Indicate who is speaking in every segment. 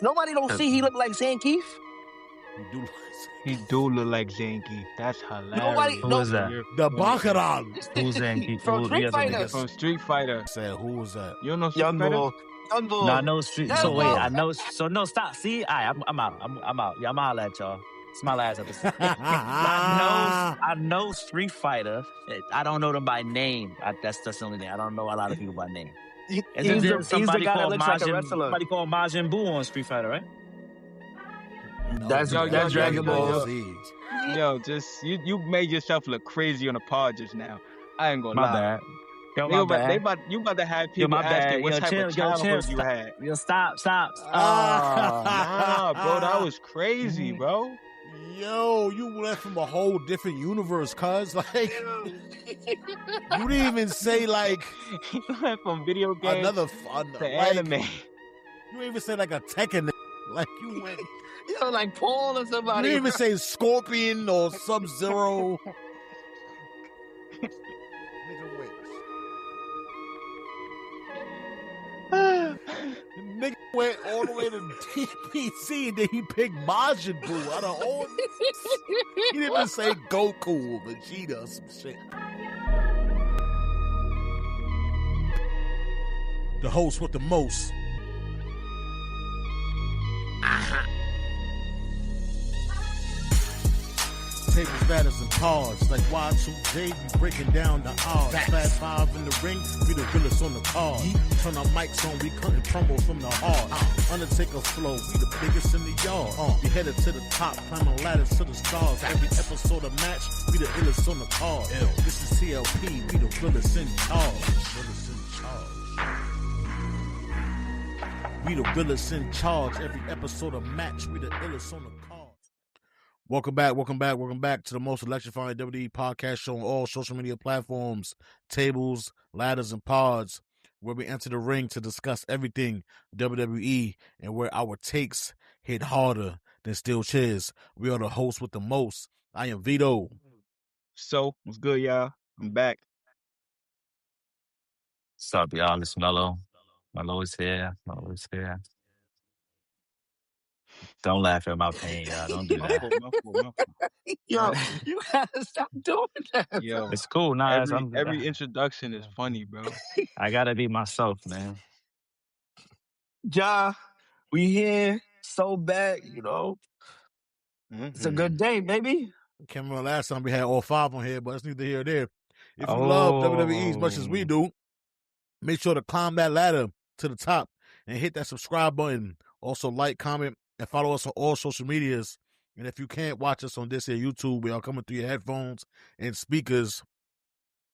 Speaker 1: Nobody don't see he look like Zangief.
Speaker 2: He do look like Zangief. That's hilarious.
Speaker 1: Nobody.
Speaker 3: Who is that?
Speaker 4: The Baccarat.
Speaker 3: Who's Zangief?
Speaker 1: From Street Fighter.
Speaker 2: From Street Fighter.
Speaker 4: Said, who was that?
Speaker 2: You don't know Street
Speaker 1: Young
Speaker 2: Fighter?
Speaker 1: boy. Young boy.
Speaker 3: No, I know Street.
Speaker 1: Young
Speaker 3: So wait,
Speaker 1: boy.
Speaker 3: I know. So no, stop. See, I'm out. I'm out. Yeah, I'm out at y'all. It's my last episode. I know Street Fighter. I don't know them by name. That's the only thing. I don't know a lot of people by name.
Speaker 1: He's the guy that looks like a wrestler.
Speaker 3: Somebody called Majin Buu on Street Fighter, right?
Speaker 1: That's Dragon Ball.
Speaker 2: Yo, just you made yourself look crazy on the pod just now. I ain't gonna
Speaker 3: My
Speaker 2: lie.
Speaker 3: bad. Yo, my bad.
Speaker 2: You about to have people asking what type of childhood you had.
Speaker 3: Yo, stop.
Speaker 2: Nah, bro, that was crazy, bro.
Speaker 4: Yo, you went from a whole different universe, cuz. Like, you didn't even say, like,
Speaker 2: You went from video games
Speaker 4: another
Speaker 2: to anime.
Speaker 4: You didn't even say, like, a Tekken. Like, you went.
Speaker 1: You know, like Paul or
Speaker 4: You
Speaker 1: somebody.
Speaker 4: didn't even say Scorpion or Sub-Zero. Nigga, wait. The nigga went all the way to DPC and then he picked Majin Buu out of all. He didn't even say Goku or Vegeta or some shit. The host with the most. Tables, ladders, and cards. Like Y2J, we breaking down the odds. Fast five in the ring, we the realest on the card. Turn our mics on, we cutting promo from the heart. Undertaker flow, we the biggest in the yard. We headed to the top, climbing ladders to the stars. Every episode of match, we the illest on the card. This is TLP, we the realest in charge. We the realest in charge. Every episode of match, we the illest on the card. Welcome back to the most electrifying WWE podcast show on all social media platforms, tables, ladders, and pods, where we enter the ring to discuss everything WWE and where our takes hit harder than steel chairs. We are the hosts with the most. I am Vito.
Speaker 2: So, what's good, y'all? I'm back.
Speaker 3: What's up, y'all? It's Mello. Mello is here. Don't laugh at my pain, y'all. Don't do that.
Speaker 2: My fault.
Speaker 1: Yo, you gotta stop doing that.
Speaker 2: Yo,
Speaker 3: It's cool. Nah,
Speaker 2: every introduction is funny, bro.
Speaker 3: I gotta be myself, man.
Speaker 1: Ja, we here so bad, you know. It's a good day, baby.
Speaker 4: I can't remember last time we had all five on here, but it's neither here or there. If you love WWE as much as we do, make sure to climb that ladder to the top and hit that subscribe button. Also, like, comment, and follow us on all social medias. And if you can't watch us on this here YouTube, we are coming through your headphones and speakers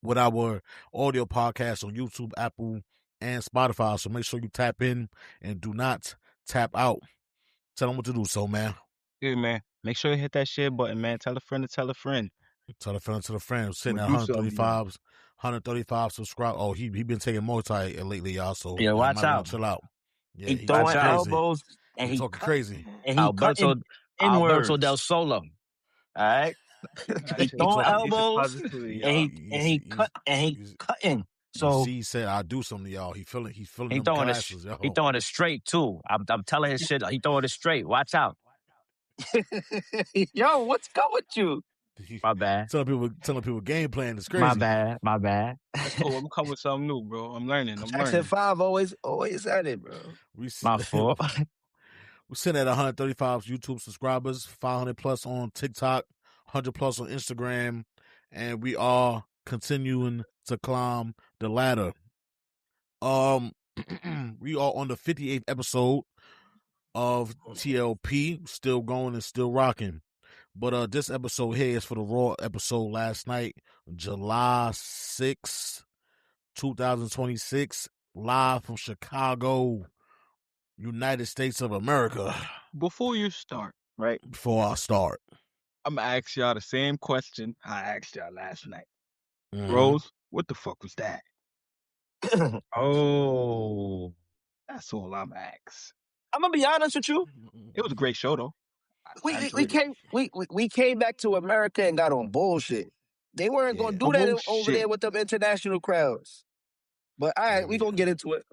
Speaker 4: with our audio podcast on YouTube, Apple, and Spotify. So make sure you tap in and do not tap out. Tell them what to do, so man.
Speaker 2: Good, man. Make sure you hit that share button, man. Tell a friend to tell a friend.
Speaker 4: Tell a friend to the friend. Sitting at 135 subscribe. Oh, he been taking multi lately, y'all. So
Speaker 3: yeah, watch out.
Speaker 4: Chill out. Yeah,
Speaker 1: he throwing elbows and
Speaker 4: he talking crazy.
Speaker 1: And he
Speaker 3: Alberto Del Solo.
Speaker 1: All right. He throwing elbows and he cutting. So
Speaker 4: he said, "I'll do something to y'all." He's feeling
Speaker 3: He
Speaker 4: them
Speaker 3: throwing
Speaker 4: classes,
Speaker 3: he throwing it straight too. I'm telling his shit. He throwing it straight. Watch out.
Speaker 1: Yo, what's going with you?
Speaker 3: My bad.
Speaker 4: Telling people game plan is crazy.
Speaker 3: My bad.
Speaker 2: That's cool. I'm coming with something new, bro. I'm learning.
Speaker 1: Jackson 5 always at it, bro.
Speaker 3: My fault.
Speaker 4: We're sitting at 135 YouTube subscribers, 500 plus on TikTok, 100 plus on Instagram, and we are continuing to climb the ladder. We are on the 58th episode of TLP, still going and still rocking. But this episode here is for the Raw episode last night, July 6th, 2026, live from Chicago, United States of America.
Speaker 2: Before you start, right?
Speaker 4: Before I start,
Speaker 2: I'm going to ask y'all the same question I asked y'all last night. Rose, what the fuck was that?
Speaker 3: Oh.
Speaker 2: That's all I'm asking.
Speaker 1: I'm going to be honest with you.
Speaker 2: It was a great show, though.
Speaker 1: We came back to America and got on bullshit. They weren't going to do that over there with them international crowds. But all right, we gonna get into it.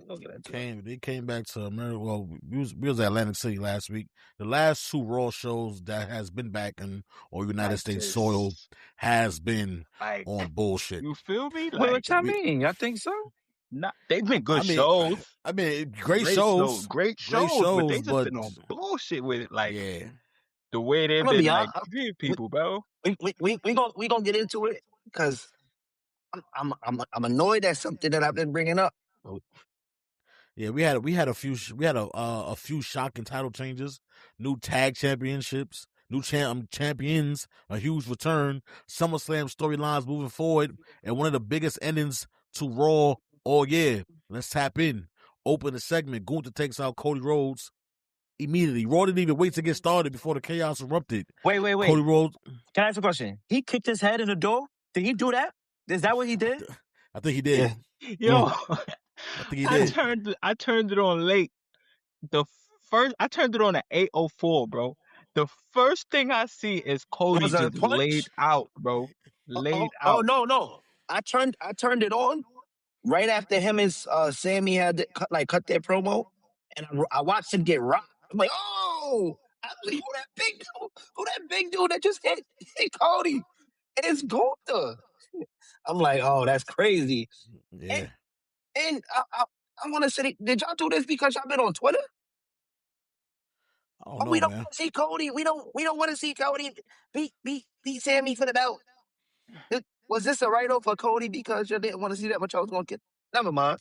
Speaker 4: They came back to America. Well, we was at Atlantic City last week. The last 2 Raw shows that has been back in or United States soil has been on bullshit.
Speaker 2: You feel me?
Speaker 3: Like, what y'all mean? I think so.
Speaker 2: Nah, they've been good shows.
Speaker 4: I mean, great shows.
Speaker 2: Great shows, but they just been on bullshit with it. Like, the way they've been like treating people, bro.
Speaker 1: We gonna get into it because I'm annoyed at something that I've been bringing up.
Speaker 4: Yeah, we had a few shocking title changes, new tag championships, new champions, a huge return, SummerSlam storylines moving forward, and one of the biggest endings to Raw all year. Let's tap in. Open the segment. Gunther takes out Cody Rhodes immediately. Raw didn't even wait to get started before the chaos erupted.
Speaker 3: Wait.
Speaker 4: Cody Rhodes.
Speaker 3: Can I ask a question? He kicked his head in the door? Did he do that? Is that what he did?
Speaker 4: I think he did.
Speaker 2: Yeah. Yo,
Speaker 4: I think he did.
Speaker 2: I turned it on late. I turned it on at 8:04, bro. The first thing I see is Cody just laid out, bro. Laid out.
Speaker 1: Oh no! I turned it on right after him and Sammy had to cut their promo, and I watched him get rocked. I'm like, oh! I was like, who that big dude that just hit Cody? And it's Gunther. I'm like, oh, that's crazy.
Speaker 4: Yeah.
Speaker 1: And I want to say, did y'all do this because y'all been on Twitter?
Speaker 4: We
Speaker 1: don't want to see Cody. We don't want to see Cody beat Sammy for the belt. Was this a write-off for Cody because you didn't want to see that much? I was going to get. Never mind.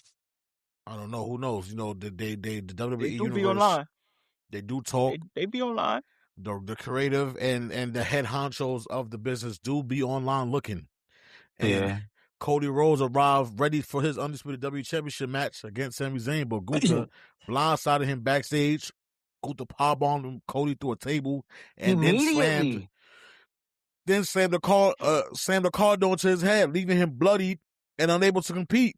Speaker 4: I don't know. Who knows? You know, the WWE
Speaker 2: they do
Speaker 4: universe,
Speaker 2: be online.
Speaker 4: They do talk.
Speaker 2: They be online.
Speaker 4: The creative and the head honchos of the business do be online looking. And Cody Rhodes arrived ready for his undisputed WWE Championship match against Sami Zayn, but Gunther blindsided him backstage. Gunther powerbombed him, Cody through a table, and then slammed the car door into his head, leaving him bloodied and unable to compete.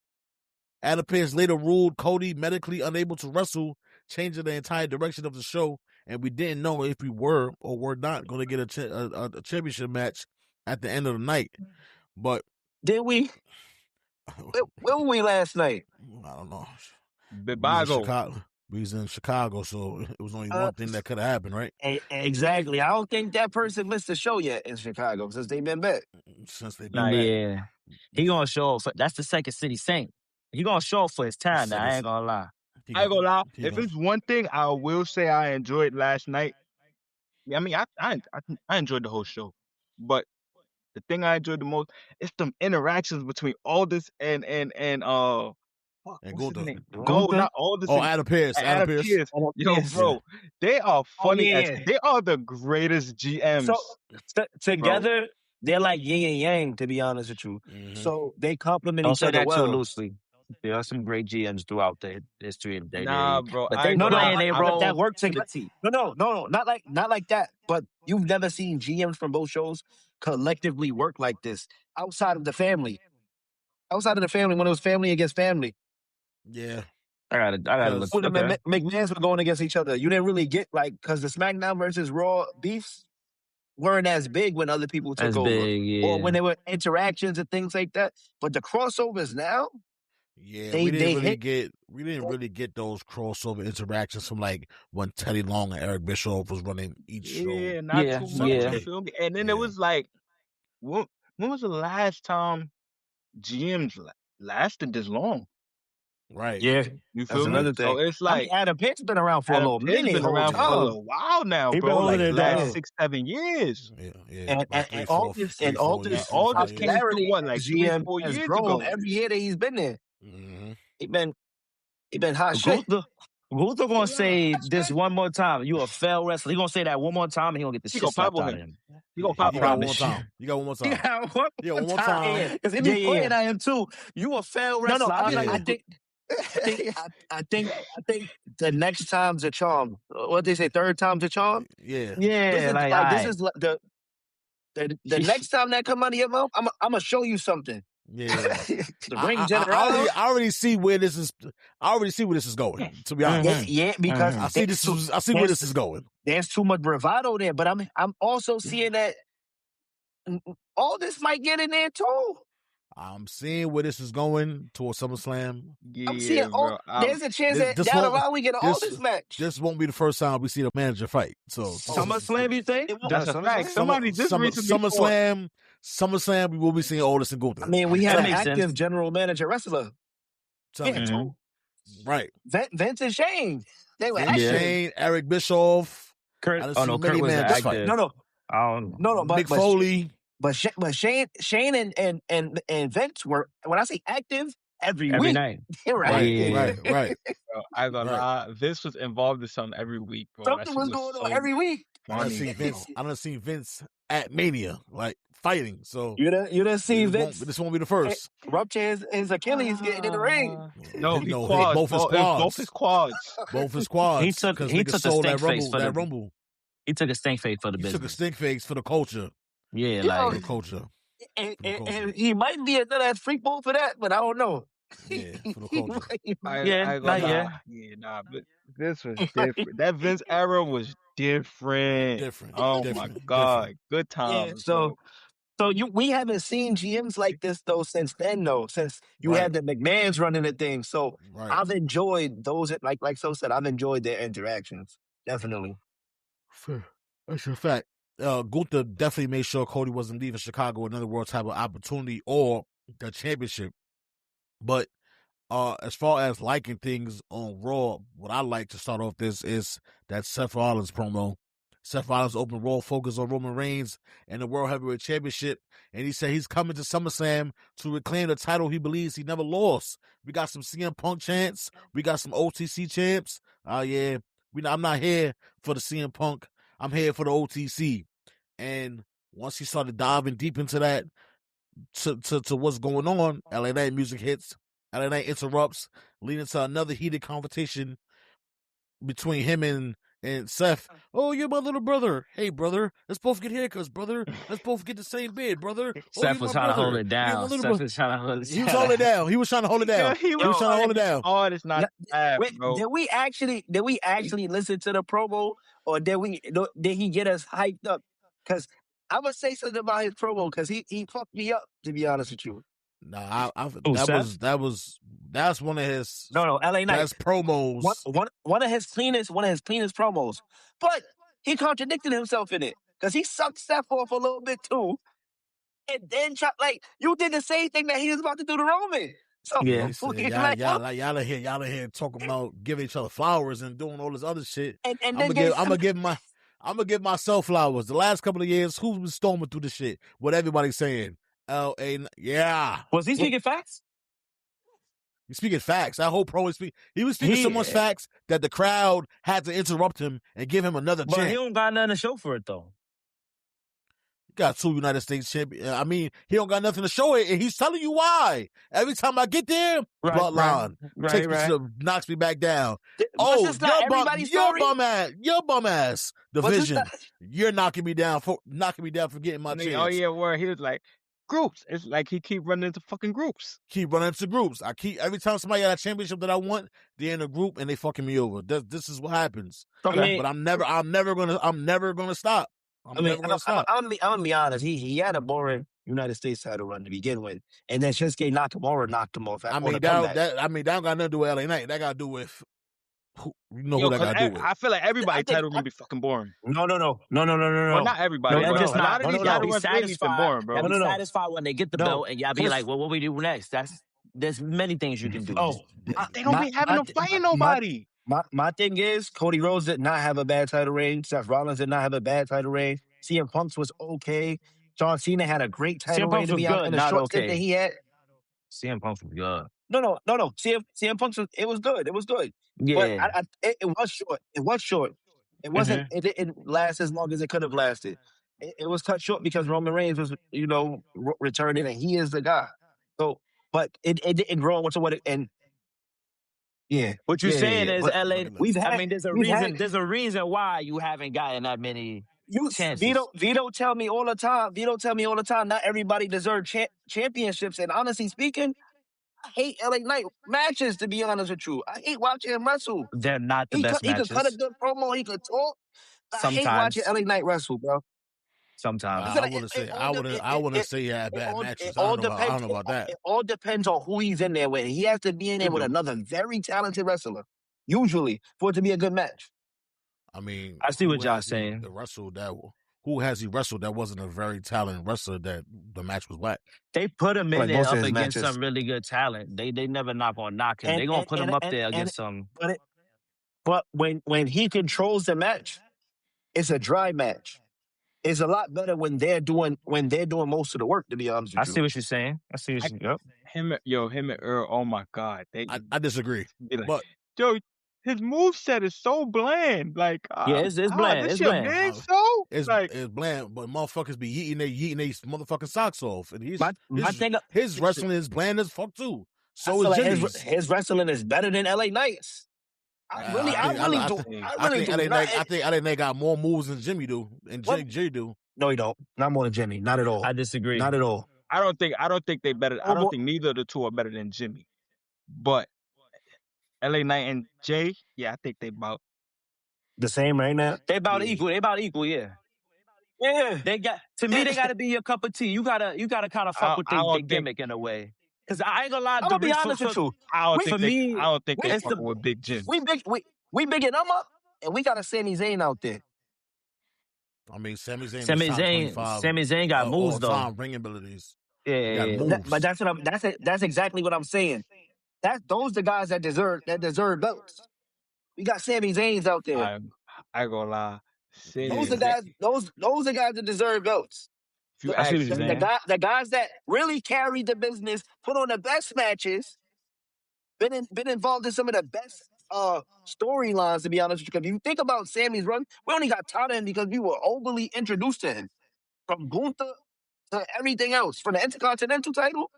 Speaker 4: Adam Pearce later ruled Cody medically unable to wrestle, changing the entire direction of the show, and we didn't know if we were or were not going to get a championship match at the end of the night. But
Speaker 1: did we? Where were we last night?
Speaker 4: I don't know. We was in Chicago, so it was only one thing that could have happened, right?
Speaker 1: Exactly. I don't think that person missed the show yet in Chicago since they've been back.
Speaker 3: Yeah. He gonna show up. That's the Second City Saint. He gonna show up for his time now. I ain't gonna lie.
Speaker 2: If it's one thing I will say I enjoyed last night, I mean, I enjoyed the whole show, but the thing I enjoyed the most is some interactions between Aldis and what's his name? No, not Aldis.
Speaker 4: Adam Pearce.
Speaker 2: Adam Pearce. Yo, bro, they are funny. They are the greatest GMs.
Speaker 1: So together, they're like yin and yang, to be honest with you. Mm-hmm. So they complement each other well.
Speaker 3: Too loosely. There are some great GMs throughout the history of WWE.
Speaker 2: Nah, bro.
Speaker 3: But they
Speaker 1: that work together. No, not like that. But you've never seen GMs from both shows collectively work like this outside of the family. Outside of the family, when it was family against family.
Speaker 4: Yeah.
Speaker 3: I gotta look.
Speaker 1: When the McMahons were going against each other, you didn't really get because the SmackDown versus Raw beefs weren't as big when other people took over, or when there were interactions and things like that. But the crossovers now,
Speaker 4: we didn't really get those crossover interactions from like when Teddy Long and Eric Bischoff was running each show.
Speaker 2: Yeah, not too much. You feel me? And then it was like, when was the last time GMs lasted this long?
Speaker 4: Right.
Speaker 1: Yeah.
Speaker 2: You feel me?
Speaker 1: Another thing.
Speaker 2: So it's like
Speaker 1: Adam Pearce been around for a little minute.
Speaker 2: He's been around for a little while now, bro. Like last 6-7 years.
Speaker 1: Yeah. And Aldis came through what, like 3-4 years ago. Every year that he's been there. Mm-hmm. He been hot shit.
Speaker 3: Gunther gonna say this one more time. You a failed wrestler. He gonna say that one more time, and he gonna get the shit slapped out of him.
Speaker 2: He gonna pop
Speaker 4: one more time. You got one more time.
Speaker 1: Yeah, one more time. Because if you playing I am too, you a failed wrestler. No, I think the next time's a charm. What they say, third time's a charm.
Speaker 4: Yeah.
Speaker 1: This is the next time that come out of your mouth, I'm gonna show you something.
Speaker 4: Yeah,
Speaker 1: the ring
Speaker 4: I already see where this is. I already see where this is going. To be honest,
Speaker 1: because
Speaker 4: I see where this is going.
Speaker 1: There's too much bravado there, but I'm also seeing that all this might get in there too.
Speaker 4: I'm seeing where this is going towards SummerSlam.
Speaker 1: I'm seeing
Speaker 2: bro.
Speaker 1: there's a chance that
Speaker 4: this
Speaker 1: down the
Speaker 4: won't-
Speaker 1: line we get an Aldis match.
Speaker 4: This won't be the first time we see the manager fight. So
Speaker 3: SummerSlam, you think?
Speaker 1: It won't-
Speaker 2: That's a fact. Somebody just recently
Speaker 4: SummerSlam, we will be seeing Aldis and Gunther.
Speaker 1: I mean, we had
Speaker 3: That
Speaker 1: an
Speaker 3: makes
Speaker 1: active
Speaker 3: sense.
Speaker 1: general manager wrestler.
Speaker 4: Tell me.
Speaker 3: Mhm.
Speaker 4: Right.
Speaker 1: Vince and Shane. They were
Speaker 4: Vince,
Speaker 1: active.
Speaker 4: Shane, Eric Bischoff.
Speaker 3: Kurt.
Speaker 4: I done
Speaker 3: Oh
Speaker 4: seen
Speaker 3: no,
Speaker 4: many
Speaker 3: Kurt was
Speaker 4: managers fight.
Speaker 3: active.
Speaker 1: No,
Speaker 3: I don't know.
Speaker 1: but
Speaker 4: Mick Foley.
Speaker 1: But Shane and Vince were, when I say active, every
Speaker 3: Every
Speaker 1: week.
Speaker 3: night.
Speaker 1: They were
Speaker 4: Right,
Speaker 1: active.
Speaker 4: right.
Speaker 2: Bro, I gotta lie, this was involved in something every week, bro. That
Speaker 1: Something
Speaker 2: shit
Speaker 1: was going on
Speaker 2: so
Speaker 1: every week.
Speaker 4: I done
Speaker 2: funny,
Speaker 4: seen
Speaker 2: bro.
Speaker 4: Vince. I done seen Vince at Mania, like fighting. So
Speaker 1: You done see Vince
Speaker 4: this won't be the first.
Speaker 1: rupture his Achilles getting in the ring.
Speaker 2: No,
Speaker 4: You
Speaker 2: he
Speaker 4: know,
Speaker 2: quads,
Speaker 4: both his
Speaker 2: both
Speaker 4: quads.
Speaker 2: his quads.
Speaker 4: Both his quads.
Speaker 3: He took-
Speaker 4: 'cause
Speaker 3: he
Speaker 4: niggas
Speaker 3: took a
Speaker 4: sold
Speaker 3: stink
Speaker 4: that
Speaker 3: face
Speaker 4: rumble.
Speaker 3: for
Speaker 4: That
Speaker 3: the-
Speaker 4: rumble.
Speaker 3: He took a stink face for the
Speaker 4: He took a
Speaker 3: business.
Speaker 4: stink face for the culture.
Speaker 3: Yeah,
Speaker 1: Yo,
Speaker 3: like
Speaker 4: For the culture.
Speaker 1: And he might be another freak ball for that, but I don't know.
Speaker 4: Yeah, for the
Speaker 1: He
Speaker 4: culture.
Speaker 1: might-
Speaker 3: Yeah,
Speaker 2: I ain't
Speaker 3: not
Speaker 2: gonna
Speaker 3: yet.
Speaker 2: lie. Yeah, nah, but this was different. That Vince era was different.
Speaker 4: Different.
Speaker 2: Oh my
Speaker 4: different,
Speaker 2: god,
Speaker 4: different.
Speaker 2: good times.
Speaker 1: Yeah, so we haven't seen GMs like this though since then though, since you
Speaker 4: Right.
Speaker 1: had the McMahons running the thing. So
Speaker 4: Right.
Speaker 1: I've enjoyed those, like So said, I've enjoyed their interactions. Definitely.
Speaker 4: That's a fact. Gunther definitely made sure Cody wasn't leaving Chicago. In other words, have an opportunity or the championship. But as far as liking things on Raw, what I like to start off this is that Seth Rollins promo. Seth Rollins opened Raw focus on Roman Reigns and the World Heavyweight Championship, and he said he's coming to SummerSlam to reclaim the title he believes he never lost. We got some CM Punk chants. We got some OTC champs. Yeah, I'm not here for the CM Punk. I'm here for the OTC. And once he started diving deep into that, to what's going on, LA Knight music hits. LA Knight interrupts, leading to another heated confrontation between him and Seth. Oh, you're my little brother. Hey, brother, let's both get haircuts, brother. Let's both get the same bed, brother.
Speaker 3: Seth was trying to hold it down. Seth was trying to hold it down.
Speaker 4: He was holding it down. He was trying to hold it down.
Speaker 2: Yeah,
Speaker 4: he was trying to hold it down.
Speaker 2: Oh, it's not bad,
Speaker 1: Wait,
Speaker 2: bro.
Speaker 1: did we actually listen to the promo, or did he get us hyped up? Because I would say something about his promo because he fucked me up, to be honest with you.
Speaker 4: Nah,
Speaker 3: Seth?
Speaker 4: that's one of his
Speaker 1: No, LA Knight.
Speaker 4: best promos.
Speaker 1: One of his cleanest promos. But he contradicted himself in it because he sucked Seth off a little bit too, and then you did the same thing that he was about to do to Roman. So
Speaker 3: Yeah.
Speaker 4: He said, y'all in here talking about giving each other flowers and doing all this other shit.
Speaker 1: and
Speaker 4: I'm
Speaker 1: then
Speaker 4: gonna give myself flowers. The last couple of years, who's been storming through this shit? What everybody's saying. Yeah.
Speaker 3: Was he speaking facts?
Speaker 4: He's speaking facts. That whole pro he was speaking so much facts that the crowd had to interrupt him and give him another
Speaker 3: But
Speaker 4: chance.
Speaker 3: he don't got nothing to show for it though.
Speaker 4: He got 2 United States champions. I mean, he don't got nothing to show it, and he's telling you why. Every time I get there, bloodline takes me knocks me back down.
Speaker 1: Was this not everybody's story?
Speaker 4: Your bum ass division. You're knocking me down for getting my chance.
Speaker 2: Oh yeah, where he was like groups. It's like he keep running into fucking groups.
Speaker 4: Every time somebody got a championship that I want, they're in a group and they fucking me over. This is what happens.
Speaker 3: Okay.
Speaker 4: But I'm never gonna stop. I'm
Speaker 1: gonna be honest. He had a boring United States title run to begin with, and then Shinsuke Nakamura knocked him off.
Speaker 4: that don't got nothing to do with LA Knight. That got to do with who that got to do with.
Speaker 2: I feel like everybody's title gonna be fucking boring.
Speaker 1: No.
Speaker 2: Well, not everybody.
Speaker 3: No,
Speaker 2: but
Speaker 3: just
Speaker 2: a lot of
Speaker 3: not.
Speaker 2: these title runs lately been boring, bro.
Speaker 3: Y'all be satisfied when they get the belt, and y'all be
Speaker 1: Chris-
Speaker 3: like, "Well, what we do next?" There's many things you can do.
Speaker 2: They don't be having no fighting nobody.
Speaker 1: My thing is, Cody Rhodes did not have a bad title reign. Seth Rollins did not have a bad title reign. CM Punk's was okay. John Cena had a great title reign to be honest, in the short stint that he had.
Speaker 3: CM Punk was good.
Speaker 1: No. CM Punk's it was good. It was good.
Speaker 3: Yeah.
Speaker 1: But it was short. It was short. It wasn't. It didn't last as long as it could have lasted. It was cut short because Roman Reigns was, returning, and he is the guy. So, but it didn't grow into what it and. Yeah.
Speaker 3: What you're saying is,
Speaker 1: but
Speaker 3: LA. There's a
Speaker 1: we've
Speaker 3: reason.
Speaker 1: had-
Speaker 3: There's a reason why you haven't gotten that many chances.
Speaker 1: Vito tell me all the time. Not everybody deserves championships. And honestly speaking, I hate LA Knight matches. To be honest with you, I hate watching him wrestle.
Speaker 3: They're not the best
Speaker 1: He
Speaker 3: matches.
Speaker 1: could cut a good promo. He could talk. I hate
Speaker 3: Sometimes.
Speaker 1: watching LA Knight wrestle, bro.
Speaker 3: sometimes.
Speaker 4: I wouldn't say he had bad matches. I don't know about that.
Speaker 1: It all depends on who he's in there with. He has to be in there with another very talented wrestler, usually, for it to be a good match.
Speaker 4: I mean,
Speaker 3: I see what y'all saying.
Speaker 4: Who has he wrestled that wasn't a very talented wrestler that the match was whack?
Speaker 3: They put him in
Speaker 1: Like
Speaker 3: there
Speaker 1: most of
Speaker 3: up
Speaker 1: his
Speaker 3: against
Speaker 1: matches.
Speaker 3: some really good talent. They never not gonna knock him. They gonna put him up there against some.
Speaker 1: But when he controls the match, it's a dry match. It's a lot better when they're doing most of the work. To be honest with you,
Speaker 3: I see what you're saying. I see what you're saying.
Speaker 2: Him and Earl. Oh my God,
Speaker 4: I disagree.
Speaker 2: Like,
Speaker 4: but
Speaker 2: yo, his moveset is so bland. Like,
Speaker 3: yeah, it's bland.
Speaker 2: This
Speaker 3: It's
Speaker 2: your
Speaker 3: bland.
Speaker 2: big show?
Speaker 4: It's bland, but motherfuckers be yeeting their motherfucking socks off, and his wrestling is bland as fuck too. So is Jimmy's.
Speaker 1: His wrestling is better than LA Knight's. I
Speaker 4: think LA Knight got more moves than Jimmy do, and Jay do.
Speaker 1: No, he don't. Not more than Jimmy. Not at all.
Speaker 3: I disagree.
Speaker 1: Not at all.
Speaker 2: I don't think they better. I don't think neither of the two are better than Jimmy. But LA Knight and Jay, yeah, I think they about
Speaker 1: the same right now.
Speaker 3: They about equal. They about equal. Yeah.
Speaker 1: Yeah.
Speaker 3: They got they got to be your cup of tea. You gotta kind of fuck with their gimmick in a way. Because I ain't gonna lie.
Speaker 1: I'm gonna be honest with you.
Speaker 2: I don't think they fucking with Big Jim.
Speaker 1: We bigging them up, and we got a Sami Zayn out there.
Speaker 4: I mean, Sami
Speaker 3: Zayn got moves though.
Speaker 4: Ring abilities.
Speaker 3: Yeah.
Speaker 1: But that's exactly what I'm saying. Those the guys that deserve belts. We got Sami Zayn's out there.
Speaker 2: I gonna lie.
Speaker 1: Those are guys that deserve belts. The guys that really carried the business, put on the best matches, been involved in some of the best storylines, to be honest with you. Because if you think about Sammy's run, we only got taught him because we were overly introduced to him. From Gunther to everything else. From the Intercontinental title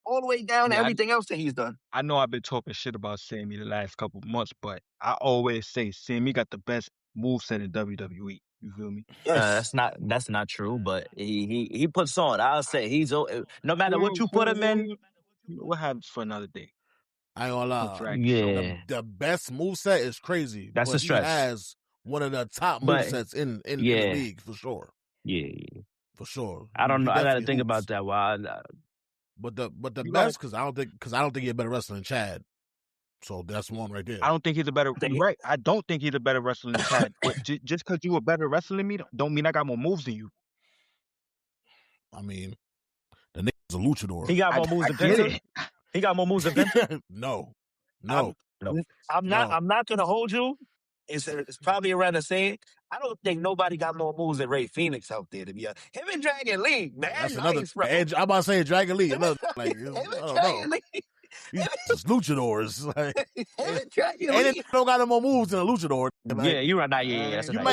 Speaker 1: all the way down to everything else that he's done.
Speaker 2: I know I've been talking shit about Sammy the last couple months, but I always say Sammy got the best moveset in WWE. You feel me?
Speaker 1: Yes.
Speaker 3: That's not true, but he puts on. I'll say no matter what you put him in.
Speaker 2: What happens for another day?
Speaker 4: I ain't gonna lie.
Speaker 3: Yeah.
Speaker 4: The best moveset is crazy.
Speaker 3: That's a stretch.
Speaker 4: He has one of the top movesets in the league for sure.
Speaker 3: Yeah.
Speaker 4: For sure.
Speaker 3: I don't know. I gotta think about that.
Speaker 4: But the best because I don't think he's a better wrestler than Chad. So that's one right there.
Speaker 2: I don't think he's a better right. I don't think he's a better wrestler than Chad. But just because you a better wrestler than me, don't mean I got more moves than you.
Speaker 4: I mean, the nigga's a luchador.
Speaker 3: He got more moves than Penta. He got more moves than Penta.
Speaker 4: No.
Speaker 1: I'm not gonna hold you. It's probably around the same. I don't think nobody got more moves than Ray Phoenix out there, to be honest. Him and Dragon Lee, man.
Speaker 4: That's another. I'm about to say Dragon Lee. Another, like,
Speaker 1: him
Speaker 4: I
Speaker 1: and
Speaker 4: don't
Speaker 1: Dragon
Speaker 4: know.
Speaker 1: Lee.
Speaker 4: He's just luchadors. Like,
Speaker 1: Him and Dragon
Speaker 4: and
Speaker 1: Lee.
Speaker 4: they don't got no more moves than a luchador. Like,
Speaker 3: Yeah, you're right. Yeah, that's a
Speaker 4: you
Speaker 3: fact.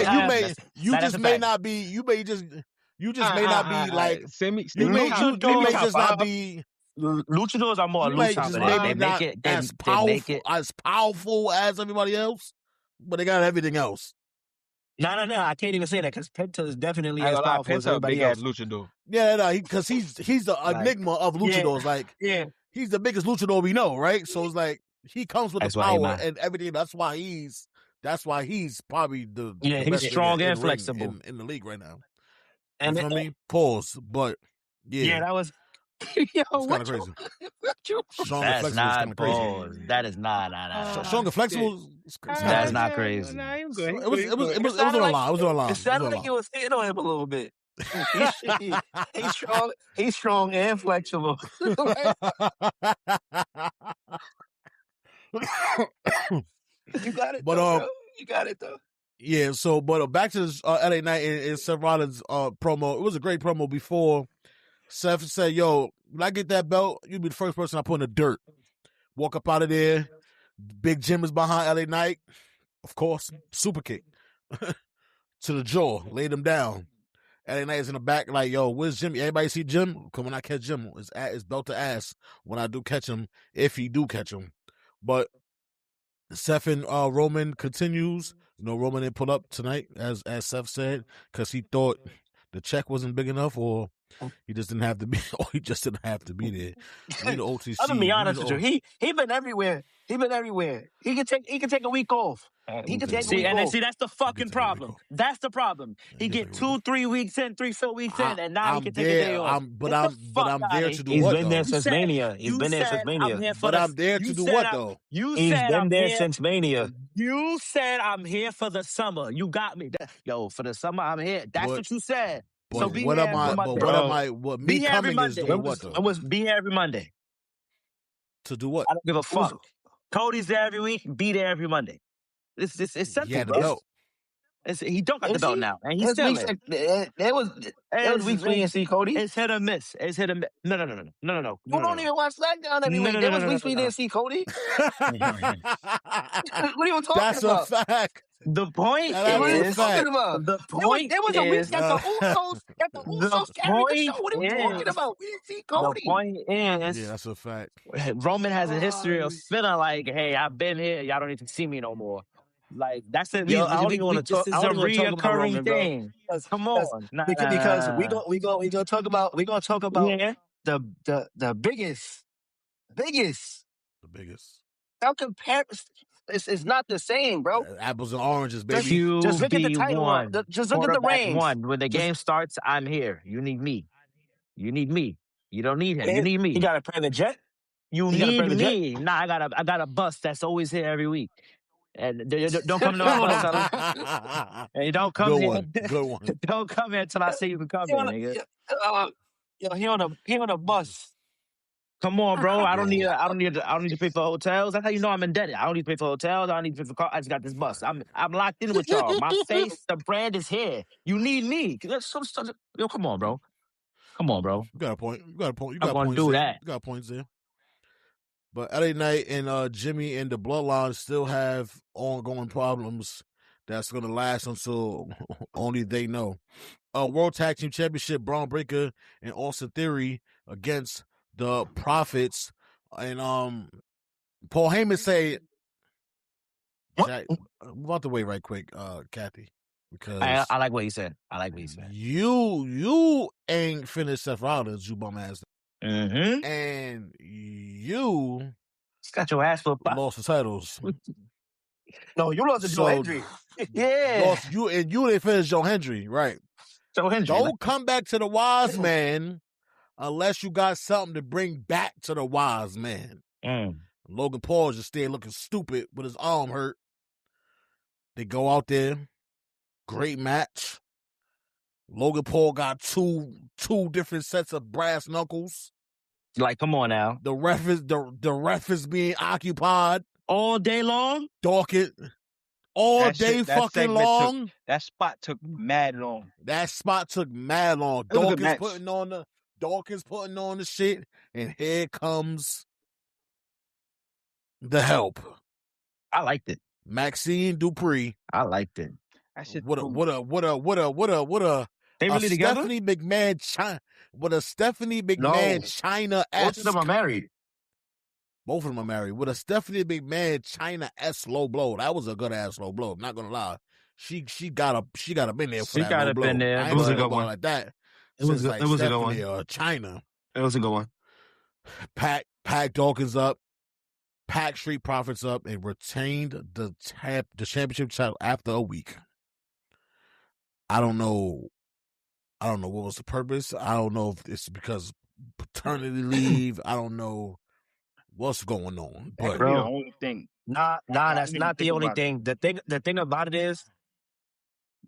Speaker 4: may not be. You may just not be like. You may just not be.
Speaker 3: Luchadors are more elusive. They make it
Speaker 4: as powerful as everybody else, but they got everything else.
Speaker 1: No. I can't even say that because Penta is definitely as powerful as everybody else.
Speaker 2: Luchador.
Speaker 4: Yeah, because he's the enigma of luchadors. He's the biggest luchador we know, right? So it's like he comes with the power and everything. That's why he's probably the
Speaker 3: he's strong and flexible
Speaker 4: in the league right now.
Speaker 1: And
Speaker 4: you know what I mean? Pause, but
Speaker 1: yeah, that was. Yo,
Speaker 4: it's kind of crazy. Strong and flexible is kind of crazy.
Speaker 3: That is not.
Speaker 4: Strong and flexible.
Speaker 3: That's not crazy.
Speaker 4: It was on the line. It was on the line.
Speaker 1: It sounded like you was hitting on him a little bit. He's strong. He's strong and flexible. You got it. You got it though.
Speaker 4: Yeah. So, but back to this LA Knight and Seth Rollins promo. It was a great promo before. Seth said, "Yo, when I get that belt, you'll be the first person I put in the dirt." Walk up out of there. Big Jim is behind LA Knight. Of course, super kick to the jaw, laid him down. LA Knight is in the back like, "Yo, where's Jimmy? Everybody see Jim? Come when I catch Jim, it's belt to ass when I do catch him, if he do catch him." But Seth and Roman continues. You know, Roman didn't pull up tonight, as Seth said, because he thought the check wasn't big enough, or He just didn't have to be. Oh, he just didn't have to be there. We the OTC.
Speaker 1: I'm gonna be honest with you. He been everywhere. He been everywhere. He can take a week off. He can take a week off.
Speaker 3: See, that's the fucking problem. That's the problem. He get 2-3 weeks in, 3-4 weeks in, and now he can take a day off.
Speaker 4: But I'm there to do
Speaker 1: He's
Speaker 4: what?
Speaker 1: He's been there since Mania. He's been there since Mania.
Speaker 4: But I'm there to do what though?
Speaker 1: He's been there since Mania.
Speaker 3: You said I'm here for the summer. You got me. Yo, for the summer I'm here. That's what you said.
Speaker 4: But
Speaker 3: so be
Speaker 4: what
Speaker 3: here
Speaker 4: am I? But what am I? What me coming is doing what though?
Speaker 3: I was be here every Monday.
Speaker 4: To do what?
Speaker 3: I don't give a fuck. Cody's there every week. Be there every Monday. It's simple, bro. He don't got the belt now, and he's still
Speaker 1: there was weeks we didn't see Cody.
Speaker 3: It's hit or miss. It's hit or miss. No.
Speaker 1: You don't even watch SmackDown every week. There was weeks we didn't see Cody. What are you talking about?
Speaker 4: That's a fact.
Speaker 3: The point is,
Speaker 1: the point there was a week that the Usos carried the show. What are you talking about? We didn't see Cody.
Speaker 3: The point is,
Speaker 4: yeah, that's a fact.
Speaker 3: Roman has a history of feeling like, hey, I've been here. Y'all don't need to see me no more. Like that's a
Speaker 1: I don't even want to talk.
Speaker 3: This is a reoccurring thing. Come on,
Speaker 1: because we gonna talk about the biggest.
Speaker 4: The biggest.
Speaker 1: How compare? It's not the same, bro.
Speaker 4: Apples and oranges, baby.
Speaker 1: Just look at the title. Just look at the reigns.
Speaker 3: When the game starts, I'm here. You need me. You don't need him. You need me.
Speaker 1: You got a private jet.
Speaker 3: You need me. Nah, I got a bus that's always here every week. And don't come to my bus. And don't come here.
Speaker 4: Good one.
Speaker 3: Don't come here until I say you can come here, nigga.
Speaker 1: He on a bus.
Speaker 3: Come on, bro. I don't need to pay for hotels. That's how you know I'm indebted. I don't need to pay for hotels. I don't need to pay for cars. I just got this bus. I'm locked in with y'all. My face, the brand is here. You need me. Yo, come on, bro. You
Speaker 4: got a point.
Speaker 3: I'm gonna do that.
Speaker 4: You got points there. But LA Knight and Jimmy and the Bloodline still have ongoing problems that's going to last until only they know. World Tag Team Championship, Braun Breaker and Austin Theory against the Profits. And Paul Heyman say, Jack, I'm about to wait right quick, Kathy. Because
Speaker 3: I like what he said.
Speaker 4: You ain't finished Seth Rollins, you bum ass.
Speaker 3: Mm-hmm.
Speaker 4: And you
Speaker 3: got your ass for
Speaker 4: lost the titles.
Speaker 1: No, you lost to Joe Hendry. Yeah.
Speaker 4: You didn't finish Joe Hendry, right?
Speaker 1: Joe Hendry.
Speaker 4: Don't come back to the Wise Man unless you got something to bring back to the Wise Man. Logan Paul just stayed looking stupid with his arm hurt. They go out there. Great match. Logan Paul got two different sets of brass knuckles.
Speaker 3: Like, come on now.
Speaker 4: The ref is being occupied
Speaker 3: all day long.
Speaker 4: Dawkins, all day fucking long.
Speaker 2: That spot took mad long.
Speaker 4: Dawkins putting on the shit, and here comes the help.
Speaker 3: I liked it.
Speaker 4: Maxine Dupree.
Speaker 3: I liked it.
Speaker 4: What a
Speaker 3: they really together?
Speaker 4: Stephanie McMahon China. With a Stephanie McMahon China-esque.
Speaker 1: Both of them are married.
Speaker 4: With a Stephanie McMahon China-esque low blow. That was a good ass low blow. I'm not gonna lie. She got up in there for that low blow.
Speaker 3: Been there.
Speaker 4: It was a good one like that.
Speaker 1: It was a good one.
Speaker 4: China.
Speaker 1: It was a good one.
Speaker 4: Pack Dawkins up. Pack Street Profits up and retained the championship title after a week. I don't know what was the purpose. I don't know if it's because paternity leave. I don't know what's going on. But
Speaker 2: the only thing.
Speaker 1: Nah, that's not the only thing. The thing about it is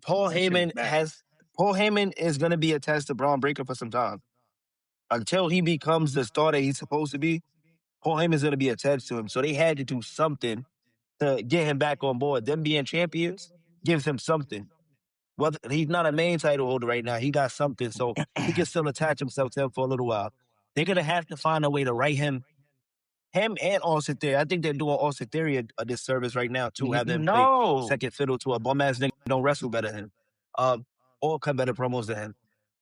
Speaker 1: Paul Heyman is gonna be attached to Braun Breaker for some time. Until he becomes the star that he's supposed to be, Paul Heyman's gonna be attached to him. So they had to do something to get him back on board. Them being champions gives him something. Well, he's not a main title holder right now. He got something, so he can still attach himself to him for a little while. They're going to have to find a way to write him and Austin Theory. I think they're doing Austin Theory a disservice right now, too. Have them play second fiddle to a bum-ass nigga who don't wrestle better than him. Or cut better promos than him.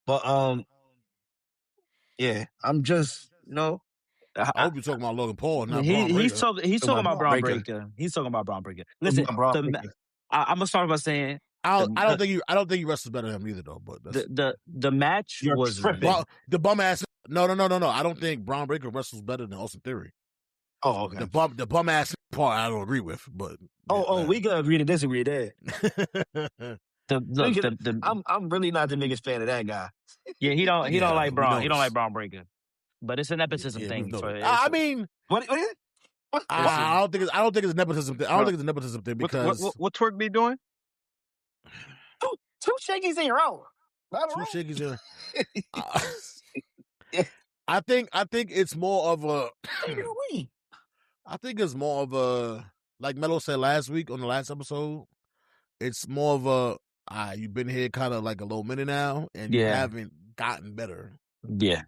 Speaker 1: But, yeah, I'm just,
Speaker 4: I hope you're talking about Logan Paul, not Braun Breaker.
Speaker 3: He's talking about Braun Breaker. He's talking about Braun Breaker. Listen, I'm going to start by saying,
Speaker 4: I don't think he wrestles better than him either though. But
Speaker 3: the match
Speaker 1: You're
Speaker 3: was
Speaker 1: tripping.
Speaker 4: the bum ass. No. I don't think Braun Breaker wrestles better than Austin Theory.
Speaker 1: Oh, okay.
Speaker 4: The bum ass part I don't agree with, but
Speaker 1: we can agree to disagree there.
Speaker 3: I'm
Speaker 1: really not the biggest fan of that guy.
Speaker 3: Yeah, he don't like Braun. He don't like Braun Breaker. But it's a nepotism thing.
Speaker 4: I mean,
Speaker 1: what?
Speaker 4: I don't think it's a nepotism thing. I don't think it's a nepotism thing because
Speaker 2: what Twerk be doing?
Speaker 1: Two shakies in your own.
Speaker 4: Two shakies in. I think it's more of a. I think it's more of a, like Melo said last week on the last episode. It's more of a you've been here kind of like a little minute now, and you haven't gotten better.
Speaker 3: Yeah.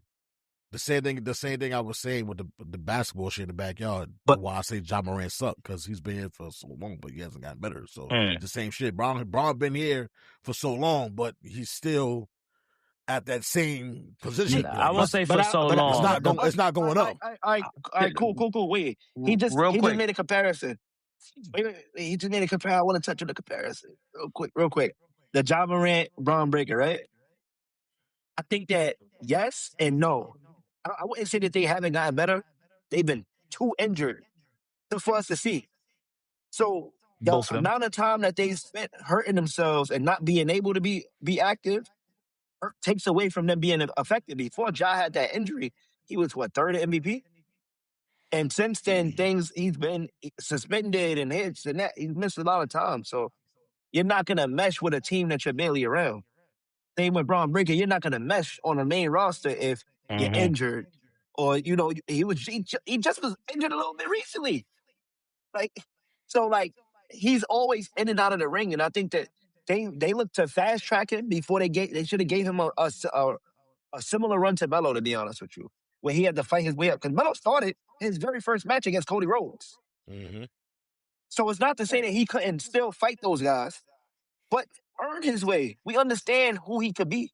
Speaker 4: The same thing I was saying with the basketball shit in the backyard.
Speaker 1: But
Speaker 4: why I say Ja Morant sucked, because he's been here for so long, but he hasn't gotten better. So the same shit. Braun been here for so long, but he's still at that same position.
Speaker 3: I won't say for so long.
Speaker 4: It's not going up.
Speaker 1: All right, cool. Wait, he just made a comparison. Wait, he just made a comparison. I want to touch on the comparison real quick. The Ja Morant Braun Breaker, right? I think that yes and no. I wouldn't say that they haven't gotten better. They've been too injured for us to see. So the amount of time that they spent hurting themselves and not being able to be active takes away from them being effective. Before Ja had that injury, he was third in MVP? And since then, he's been suspended and hits and that. He's missed a lot of time. So you're not going to mesh with a team that you're barely around. Same with Braun Breaker. You're not going to mesh on the main roster if you're injured. Or, he just was injured a little bit recently. He's always in and out of the ring. And I think that they look to fast track him before they should have gave him a similar run to Melo, to be honest with you, where he had to fight his way up. Because Melo started his very first match against Cody Rhodes.
Speaker 4: Mm-hmm.
Speaker 1: So it's not to say that he couldn't still fight those guys, but earn his way. We understand who he could be.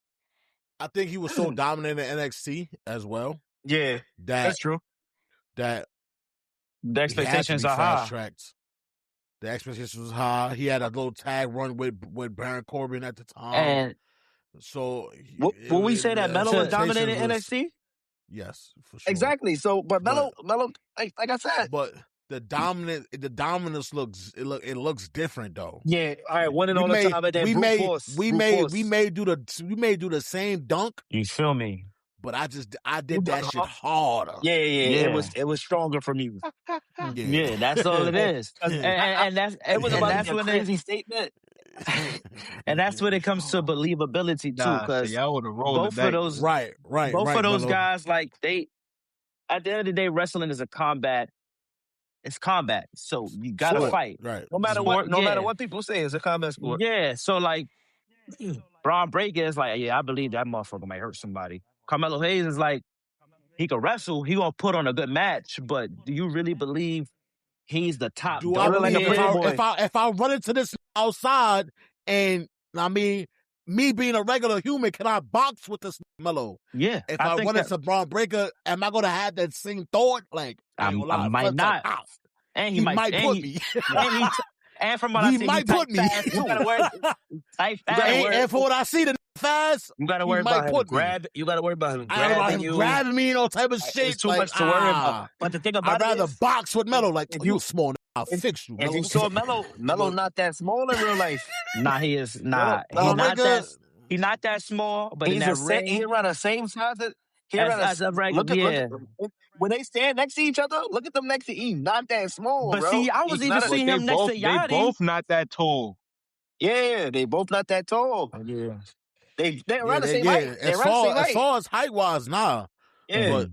Speaker 4: I think he was so dominant in NXT as well.
Speaker 1: Yeah, that's true.
Speaker 3: That the expectations are high.
Speaker 4: The expectations was high. He had a little tag run with Baron Corbin at the time.
Speaker 3: And
Speaker 4: so,
Speaker 1: will we say that Melo was dominant in NXT?
Speaker 4: Yes, for sure.
Speaker 1: Exactly. So, but Melo, like I said,
Speaker 4: but the dominance looks different though.
Speaker 1: Yeah, all right. Winning all the time, but then
Speaker 4: we may do the same dunk.
Speaker 3: You feel me?
Speaker 4: But I did that shit harder.
Speaker 1: Yeah. It was stronger from you.
Speaker 3: Yeah, that's all it is. And that's when
Speaker 1: crazy statement.
Speaker 3: And that's when it comes to believability too, because both of those of those guys, like at the end of the day, wrestling is a combat. It's combat, so you gotta fight.
Speaker 4: Right.
Speaker 1: No matter what people say, it's a combat sport.
Speaker 3: Yeah. So like, Braun Breaker is like, I believe that motherfucker might hurt somebody. Carmelo Hayes is like, he can wrestle. He gonna put on a good match, but do you really believe he's the top?
Speaker 4: Do I believe if I run into this outside and me being a regular human, can I box with this Melo?
Speaker 3: Yeah.
Speaker 4: If I run into Braun Breaker, am I gonna have that same thought? Like
Speaker 3: I might not. And he might put me. And from what I see,
Speaker 4: he might put me.
Speaker 3: You gotta worry.
Speaker 4: And for what I see, the fast.
Speaker 1: You gotta worry about him. You gotta worry about him
Speaker 4: grabbing me and all type of shit.
Speaker 1: It's too much to worry about. But the thing about
Speaker 4: I'd rather box with Melo. Like, you small, I'll fix you.
Speaker 1: If you saw Melo not that small in real life.
Speaker 3: Nah, he is not. He's not that small, but
Speaker 1: he's around the same size as a regular. When they stand next to each other, look at them next to him. Not that small,
Speaker 3: but
Speaker 1: bro.
Speaker 3: See, I was even seeing him next to Yachty.
Speaker 2: They both not that tall.
Speaker 1: Yeah, they both not that tall.
Speaker 3: Yeah.
Speaker 1: They're around the same height. As
Speaker 4: far as height-wise, nah.
Speaker 1: Yeah. But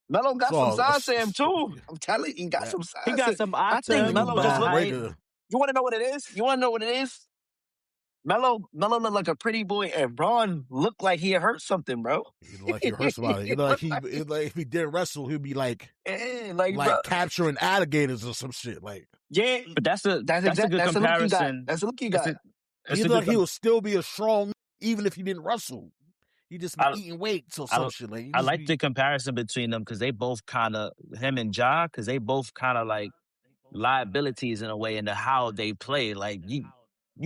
Speaker 1: Melo got some size to him, too. I'm telling you, he got some size.
Speaker 3: He got some
Speaker 1: I think Melo just look like... You want to know what it is? Melo looked like a pretty boy, and Braun looked like he hurt something, bro.
Speaker 4: He looked like he hurt somebody. Like if he didn't wrestle, he'd be like capturing alligators or some shit. Like,
Speaker 1: yeah,
Speaker 3: but that's a good comparison.
Speaker 1: That's a look you got.
Speaker 4: He looked like he would still be a strong, even if he didn't wrestle. He just be eating weights or some shit. Like,
Speaker 3: I like the comparison between them because they both kind of him and Ja, because they both kind of like liabilities in a way into how they play. Like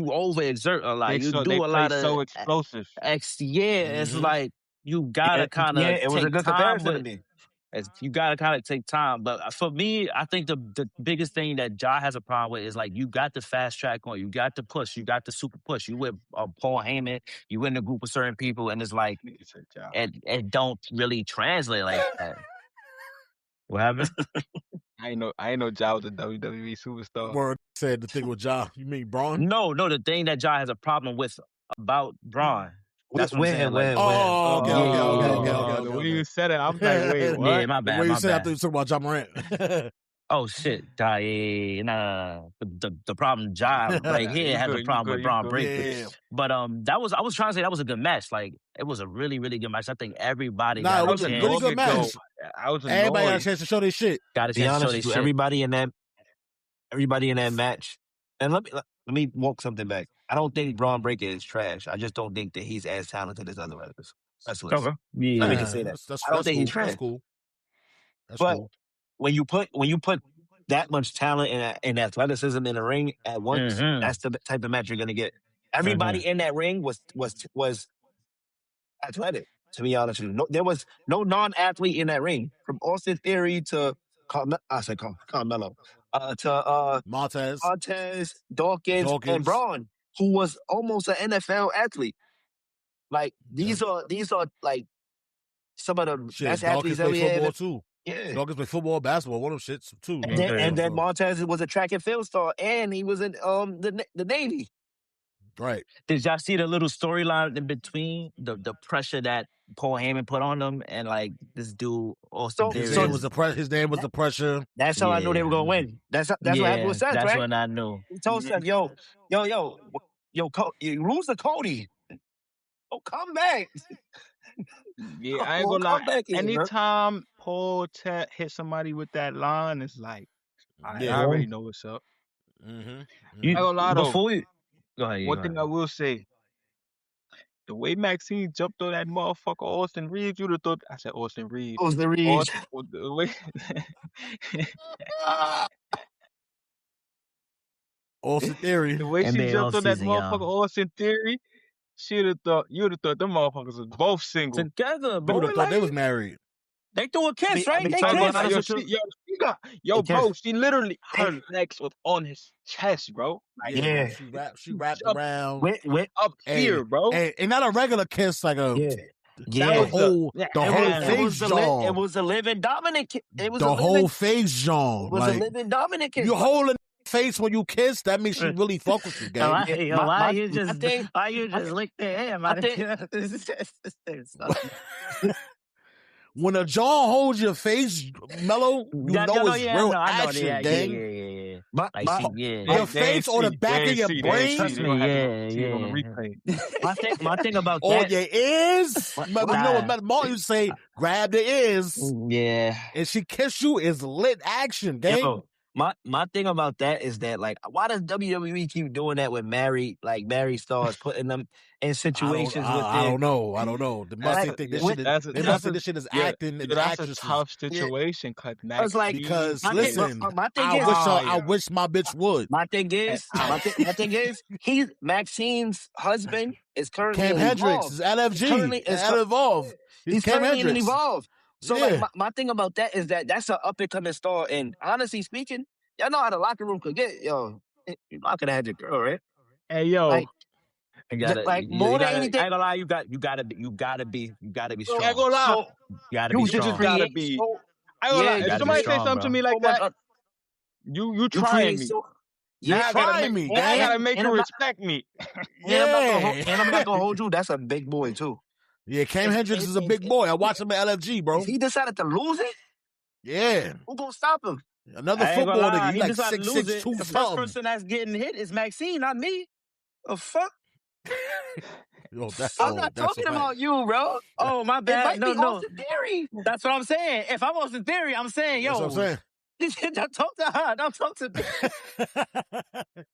Speaker 3: overexert a lot.
Speaker 2: They
Speaker 3: You do
Speaker 2: they
Speaker 3: a
Speaker 2: play
Speaker 3: lot of
Speaker 2: so explosive.
Speaker 3: It's like you gotta kind
Speaker 1: Yeah,
Speaker 3: of
Speaker 1: it was a
Speaker 3: take
Speaker 1: good
Speaker 3: time
Speaker 1: comparison to
Speaker 3: with.
Speaker 1: me.
Speaker 3: You gotta kind of take time. But for me, I think the biggest thing that Ja has a problem with is like you got the fast track on, you got the push, you got the super push. You with Paul Heyman, you in a group of certain people, and it's like it don't really translate like that. What happened?
Speaker 2: I ain't know Ja was a WWE superstar.
Speaker 4: Word said the thing with Ja. You mean Braun?
Speaker 3: No, the thing that Ja has a problem with about Braun. That's what I'm saying. Like,
Speaker 4: oh, okay.
Speaker 2: The way you said it, I'm like, wait, what?
Speaker 3: Yeah, my bad.
Speaker 4: The way you
Speaker 3: my
Speaker 4: said it, I
Speaker 3: bad.
Speaker 4: thought you were talking about Ja Morant.
Speaker 3: Oh shit, yeah. No. The problem, Ja right here has a problem with Braun Breaker.
Speaker 4: Yeah.
Speaker 3: But I was trying to say that was a good match. Like it was a really, really good match. I think everybody
Speaker 4: Nah, it was a really good match.
Speaker 2: I was annoyed.
Speaker 4: Everybody got a chance to show their shit.
Speaker 3: Got a
Speaker 1: Be
Speaker 3: chance to show
Speaker 1: honest
Speaker 3: their
Speaker 1: with you,
Speaker 3: shit.
Speaker 1: everybody in that match. And let me walk something back. I don't think Braun Breaker is trash. I just don't think that he's as talented as other wrestlers.
Speaker 3: Okay. Yeah.
Speaker 1: Let me just say that. I don't think he's trash.
Speaker 4: That's cool.
Speaker 1: But when you put that much talent and athleticism in a ring at once, that's the type of match you're gonna get. Everybody in that ring was athletic. To be honest with you, there was no non-athlete in that ring, from Austin Theory to Carmelo, to Montez, Dawkins, and Braun, who was almost an NFL athlete. Like these are like some of the best athletes that we had.
Speaker 4: Football too.
Speaker 1: Yeah,
Speaker 4: Dawkins play football, basketball, one of them shits too.
Speaker 1: And then Montez was a track and field star, and he was in the Navy.
Speaker 4: Right.
Speaker 3: Did y'all see the little storyline in between the pressure that Paul Heyman put on them and like this dude Austin Theory?
Speaker 4: His name was the pressure.
Speaker 1: That's how I knew they were gonna win. That's what happened with Seth, right?
Speaker 3: That's when I knew.
Speaker 1: He told Seth, yo, you lose to Cody. Oh, come back.
Speaker 2: Yeah, I ain't gonna lie. Anytime Paul hit somebody with that line, it's like, I already know what's up. I ain't gonna lie though.
Speaker 3: Go ahead.
Speaker 2: One thing I will say, the way Maxine jumped on that motherfucker Austin Reed, you'd have thought I said Austin Reed.
Speaker 1: Austin Reed.
Speaker 2: The way
Speaker 4: Austin Theory.
Speaker 2: The way she jumped on that motherfucker Austin Theory, you'd have thought them motherfuckers was both single.
Speaker 3: Together, bro.
Speaker 4: You would have thought they was married.
Speaker 3: They threw a kiss, right? They kissed.
Speaker 2: Bro, she literally, her legs was on his chest, bro.
Speaker 4: Like, yeah. She wrapped around.
Speaker 2: Went up here, bro.
Speaker 4: And not a regular kiss, like a...
Speaker 1: Yeah.
Speaker 4: The whole face jaw.
Speaker 1: It was a living dominant kiss.
Speaker 4: Whole face jaw.
Speaker 1: It was a living dominant kiss.
Speaker 4: You holding face when you kiss, that means she really fuck with you, gang.
Speaker 3: Why you just lick their hand?
Speaker 4: When a jaw holds your face, Mello, you know it's real action, gang. Your face on the back of your brain.
Speaker 3: Trust me, My thing about that.
Speaker 4: Or your ears. You know what Martin used to say, grab the ears.
Speaker 3: Yeah.
Speaker 4: And she kiss you is lit action, gang.
Speaker 1: Yo, my thing about that is that, like, why does WWE keep doing that with married stars, putting them in situations with
Speaker 4: I don't know. They must think this shit is acting.
Speaker 2: That's a tough situation,
Speaker 4: because listen, I wish my bitch would.
Speaker 1: My thing is, Maxine's husband is currently
Speaker 4: Cam Hendricks, is LFG, is Evolve.
Speaker 1: He's currently in Evolve. So like my thing about that is that's an up and coming star, and honestly speaking, y'all know how the locker room could get. Yo, you're not gonna have your girl, right?
Speaker 2: Hey, yo,
Speaker 1: more than anything,
Speaker 3: I ain't gonna lie, you gotta be strong.
Speaker 2: I ain't gonna lie,
Speaker 3: you gotta be strong.
Speaker 2: Gotta be. I ain't gonna lie. If somebody say something to me like that, you trying me.
Speaker 4: You're trying me.
Speaker 2: I gotta make you respect me.
Speaker 1: And I'm not gonna hold you. That's a big boy too.
Speaker 4: Yeah, Cam Hendricks is a big boy. I watched him at LFG, bro.
Speaker 1: If he decided to lose it, who gonna stop him?
Speaker 4: Another football nigga. He like 6'6", 2
Speaker 3: The first person that's getting hit is Maxine, not me. The fuck? I'm not talking about you, bro. Oh, my bad. No.
Speaker 1: Austin Theory.
Speaker 3: That's what I'm saying. If I'm Austin Theory, I'm saying, yo.
Speaker 4: That's what I'm saying.
Speaker 3: Don't talk to her. Don't talk to me.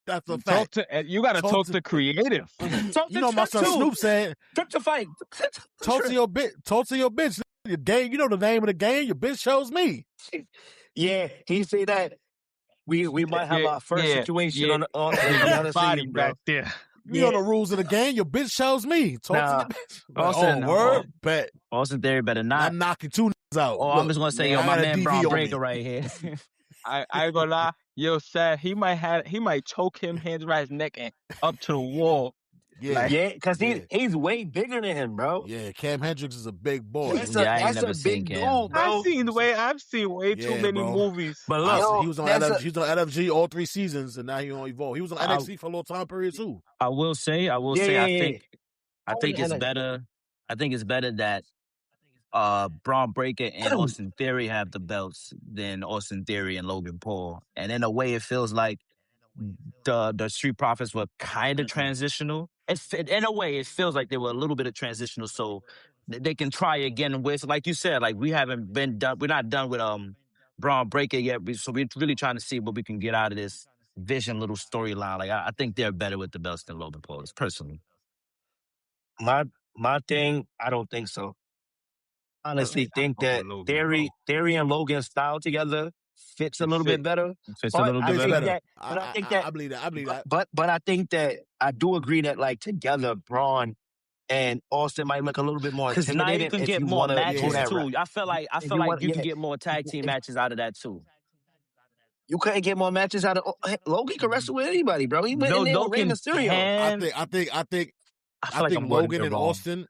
Speaker 4: That's a fact.
Speaker 2: You gotta talk to creative.
Speaker 4: You know my son Snoop said,
Speaker 3: Trip to fight.
Speaker 4: Talk to your bitch. Your game, you know the name of the game. Your bitch chose me.
Speaker 1: Yeah, he say that. we might have our first situation
Speaker 2: yeah.
Speaker 1: on behind the
Speaker 2: Body
Speaker 1: scenes, bro.
Speaker 2: back there.
Speaker 4: You know the rules of the game. Your bitch tells me. Talk to your bitch.
Speaker 3: Austin,
Speaker 4: word? Bet.
Speaker 3: Austin Theory better not.
Speaker 4: I'm knocking 2 niggas out.
Speaker 3: Oh, I'm just gonna say, yo, my man Braun Breaker right here.
Speaker 2: I ain't gonna lie. Yo, Sad, he might choke him, hands around his neck and up to the wall.
Speaker 4: Yeah,
Speaker 1: because he's way bigger than him, bro.
Speaker 4: Yeah, Cam Hendricks is a big boy.
Speaker 1: That's a big dude, bro.
Speaker 2: I've seen way too many movies.
Speaker 3: But look,
Speaker 4: he was on LFG all 3 seasons, and now he on Evolve. He was on NXT for a little time period too.
Speaker 3: I will say, I think it's better. I think it's better that Braun Breaker and Austin Theory have the belts than Austin Theory and Logan Paul. And in a way, it feels like the Street Profits were kind of transitional. In a way, it feels like they were a little bit of transitional, so they can try again with, like you said, like we haven't been done. We're not done with Braun Breaker yet, so we're really trying to see what we can get out of this Vision little storyline. Like I think they're better with the belts than Logan Paul is, personally.
Speaker 1: My thing, I don't think so. Honestly, think that Theory and Logan's style together fits a little bit better.
Speaker 3: Fits a little bit better.
Speaker 1: I think that.
Speaker 4: I believe that.
Speaker 1: But I think that I do agree that like together, Braun and Austin might look a little bit more intimidating.
Speaker 3: Now you can get more matches too. I feel like you can get more tag team matches out of that too.
Speaker 1: You couldn't get more matches out of Logan. Can wrestle with anybody, bro. He went in there with Rey Mysterio.
Speaker 4: I think Logan and Austin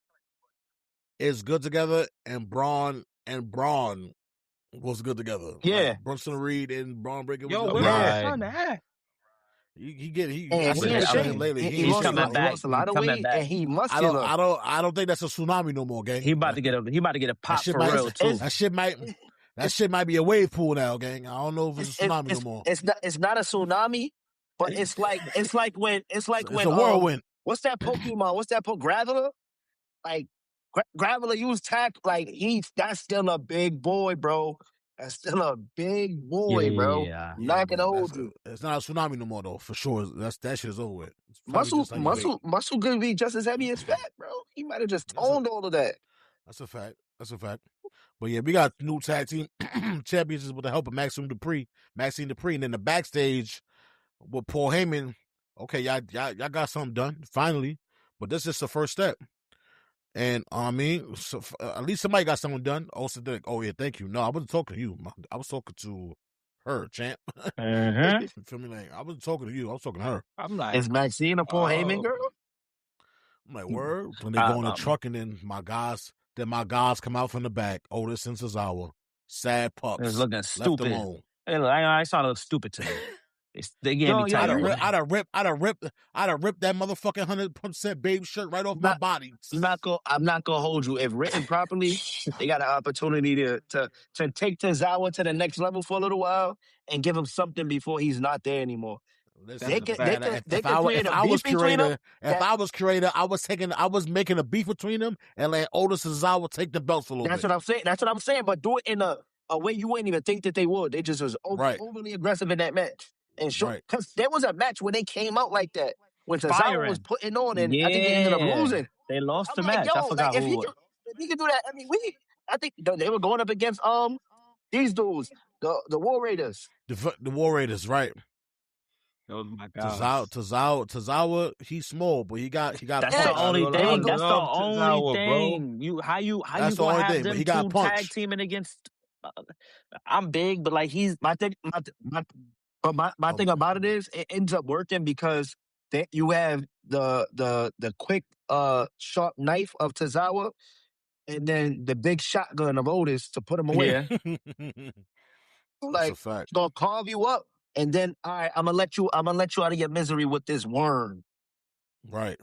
Speaker 4: is good together, and Braun was good together.
Speaker 1: Yeah,
Speaker 4: like Brunson Reed and Braun Breaker.
Speaker 2: Yo, where's his son at?
Speaker 3: He's coming back.
Speaker 1: A lot of weight, and he muscular.
Speaker 4: I don't think that's a tsunami no more, gang.
Speaker 3: He about to get a pop for real too.
Speaker 4: That shit might be a wave pool now, gang. I don't know if it's a tsunami no more.
Speaker 1: It's not a tsunami, but it's like when
Speaker 4: it's a whirlwind.
Speaker 1: What's that Pokemon? What's that Graveler? Like Graveler used tack. Like that's still a big boy, bro. That's still a big boy, bro. Not gonna hold you.
Speaker 4: It's not a tsunami no more, though. For sure, that shit is over with.
Speaker 1: Muscle could be just as heavy as fat, bro. He might have just toned all of that.
Speaker 4: That's a fact. But yeah, we got new tag team champions with the help of Maxine Dupree, and then the backstage with Paul Heyman. Okay, y'all got something done finally, but this is the first step. And at least somebody got something done. Also, oh yeah, thank you. No, I wasn't talking to you. I was talking to her, champ. You feel me? Like I wasn't talking to you. I was talking to her.
Speaker 2: I'm like,
Speaker 1: is Maxine a Paul Heyman girl?
Speaker 4: I'm like, word. When they go in the truck, and then my guys come out from the back. Otis and Cesaro, sad pups.
Speaker 3: It's looking stupid. Hey, look, I saw it look stupid to me. They gave me tired.
Speaker 4: I'd have ripped that motherfucking 100% babe shirt right off my body.
Speaker 1: I'm not gonna hold you. If written properly, they got an opportunity to take Tozawa to the next level for a little while and give him something before he's not there anymore.
Speaker 4: If I was curator, I was making a beef between them and let Otis and Tozawa take the belts a little bit.
Speaker 1: That's what I'm saying. But do it in a way you wouldn't even think that they would. They just was overly aggressive in that match. And sure, because there was a match when they came out like that, when Tozawa was putting on, and I think they ended up losing.
Speaker 3: They lost the match. I forgot who.
Speaker 1: If he could do that, I mean, I think they were going up against these dudes, the War Raiders.
Speaker 4: The War Raiders, right?
Speaker 2: Oh my God.
Speaker 4: Tozawa, he's small, but he got.
Speaker 3: That's the only thing. That's the only thing. How you gonna have them two tag teaming against? I'm big, but like he's
Speaker 1: my thing. My thing about it is it ends up working because you have the quick sharp knife of Tozawa and then the big shotgun of Otis to put him away.
Speaker 3: Yeah.
Speaker 1: Like it's gonna carve you up, and then all right, I'm gonna let you out of your misery with this worm.
Speaker 4: Right.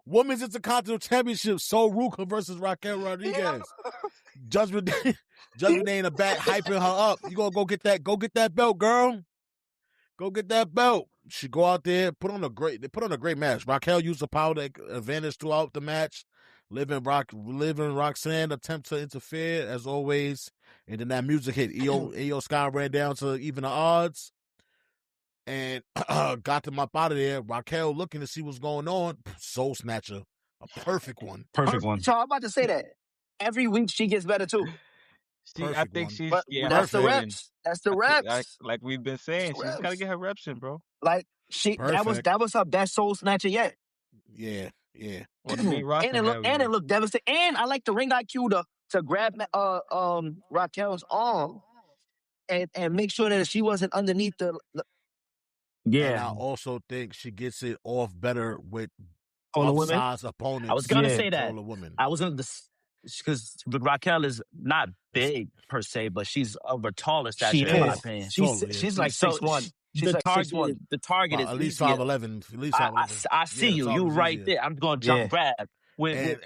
Speaker 4: Women's Intercontinental Championship, Sol Ruka versus Raquel Rodriguez. Judgment Day in the back, hyping her up. You gonna go get that belt, girl. Go get that belt. She go out there, they put on a great match. Raquel used the power advantage throughout the match. Liv and Roxanne attempt to interfere as always, and then that music hit. Io Sky ran down to even the odds. And got them up out of there. Raquel looking to see what's going on. Soul Snatcher. A perfect one.
Speaker 3: Perfect one.
Speaker 1: So I'm about to say that. every week she gets better too.
Speaker 2: I
Speaker 4: Perfect
Speaker 2: think
Speaker 4: one.
Speaker 2: she's
Speaker 1: But
Speaker 2: getting her
Speaker 1: that's the
Speaker 2: foot
Speaker 4: Perfect.
Speaker 2: in.
Speaker 1: reps. That's the
Speaker 2: I think,
Speaker 1: reps.
Speaker 2: like we've been
Speaker 1: That's
Speaker 2: saying,
Speaker 1: the
Speaker 2: she's got to
Speaker 1: reps.
Speaker 2: get her reps in, bro.
Speaker 1: Like
Speaker 4: Perfect.
Speaker 1: that was her best soul snatcher yet.
Speaker 4: Yeah, yeah.
Speaker 2: Or the main
Speaker 1: and
Speaker 2: roster
Speaker 1: it
Speaker 2: heavyweight.
Speaker 1: looked devastating. And I like the ring IQ to grab Raquel's arm and make sure that she wasn't underneath the
Speaker 4: And I
Speaker 3: Yeah.
Speaker 4: also think she gets it off better with
Speaker 1: on the women.
Speaker 4: size opponents.
Speaker 3: I was gonna
Speaker 4: than
Speaker 3: say that.
Speaker 4: taller women.
Speaker 3: I was gonna because Raquel is not big per se, but she's of a taller
Speaker 1: She
Speaker 3: stature in my
Speaker 1: is.
Speaker 3: opinion.
Speaker 4: Taller, yeah.
Speaker 1: She's like
Speaker 3: So
Speaker 1: 6'1". She's like 6'1".
Speaker 3: the target is
Speaker 4: At least
Speaker 3: easier.
Speaker 4: 5'11". At least 5'11".
Speaker 3: I see
Speaker 4: Yeah,
Speaker 3: you.
Speaker 4: taller
Speaker 3: You
Speaker 4: is
Speaker 3: right
Speaker 4: easier.
Speaker 3: there. I'm gonna
Speaker 1: Yeah.
Speaker 3: jump grab.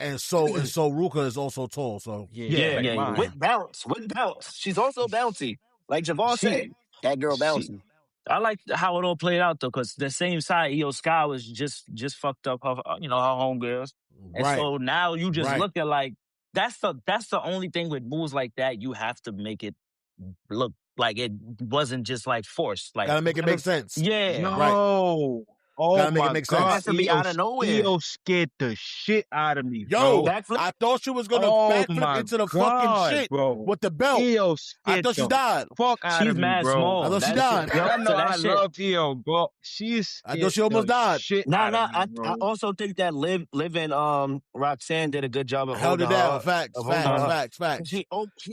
Speaker 4: And so Ruka is also tall. So
Speaker 3: Yeah.
Speaker 2: mine.
Speaker 1: With bounce. She's also bouncy. Like Javon said, that girl bouncy.
Speaker 3: I like how it all played out though, because the same side Io Sky was just fucked up her her homegirls, and
Speaker 4: right.
Speaker 3: so now you just
Speaker 4: Right.
Speaker 3: look at like that's the only thing with moves like that, you have to make it look like it wasn't just like forced. Like
Speaker 4: Gotta make it make sense.
Speaker 3: Yeah.
Speaker 2: Yo.
Speaker 4: Right.
Speaker 2: Oh
Speaker 4: Gotta make it
Speaker 2: my
Speaker 4: make sense.
Speaker 2: God.
Speaker 1: It has to be out of nowhere.
Speaker 2: Io scared the shit out of me,
Speaker 4: Yo,
Speaker 2: bro.
Speaker 1: Backflip?
Speaker 4: I thought she was gonna
Speaker 2: Oh
Speaker 4: backflip
Speaker 2: my
Speaker 4: into the
Speaker 2: God,
Speaker 4: fucking shit
Speaker 2: bro.
Speaker 4: with the belt.
Speaker 2: Io
Speaker 4: I
Speaker 2: scared
Speaker 4: thought she
Speaker 2: the
Speaker 4: died.
Speaker 2: fuck out
Speaker 3: She's
Speaker 2: of me,
Speaker 3: mad
Speaker 2: bro.
Speaker 3: small.
Speaker 4: I thought she
Speaker 3: That
Speaker 4: died.
Speaker 3: shit-
Speaker 2: I know
Speaker 3: that
Speaker 2: I
Speaker 3: shit-
Speaker 2: love Io, bro. She's
Speaker 4: I thought she almost died.
Speaker 2: Shit
Speaker 1: Nah,
Speaker 2: out of me,
Speaker 1: I
Speaker 2: bro.
Speaker 1: also think that Liv and Roxanne did a good job of
Speaker 4: Held it
Speaker 1: holding her
Speaker 4: down.
Speaker 1: up.
Speaker 4: Facts.
Speaker 1: of holding her up.
Speaker 4: Facts.
Speaker 1: She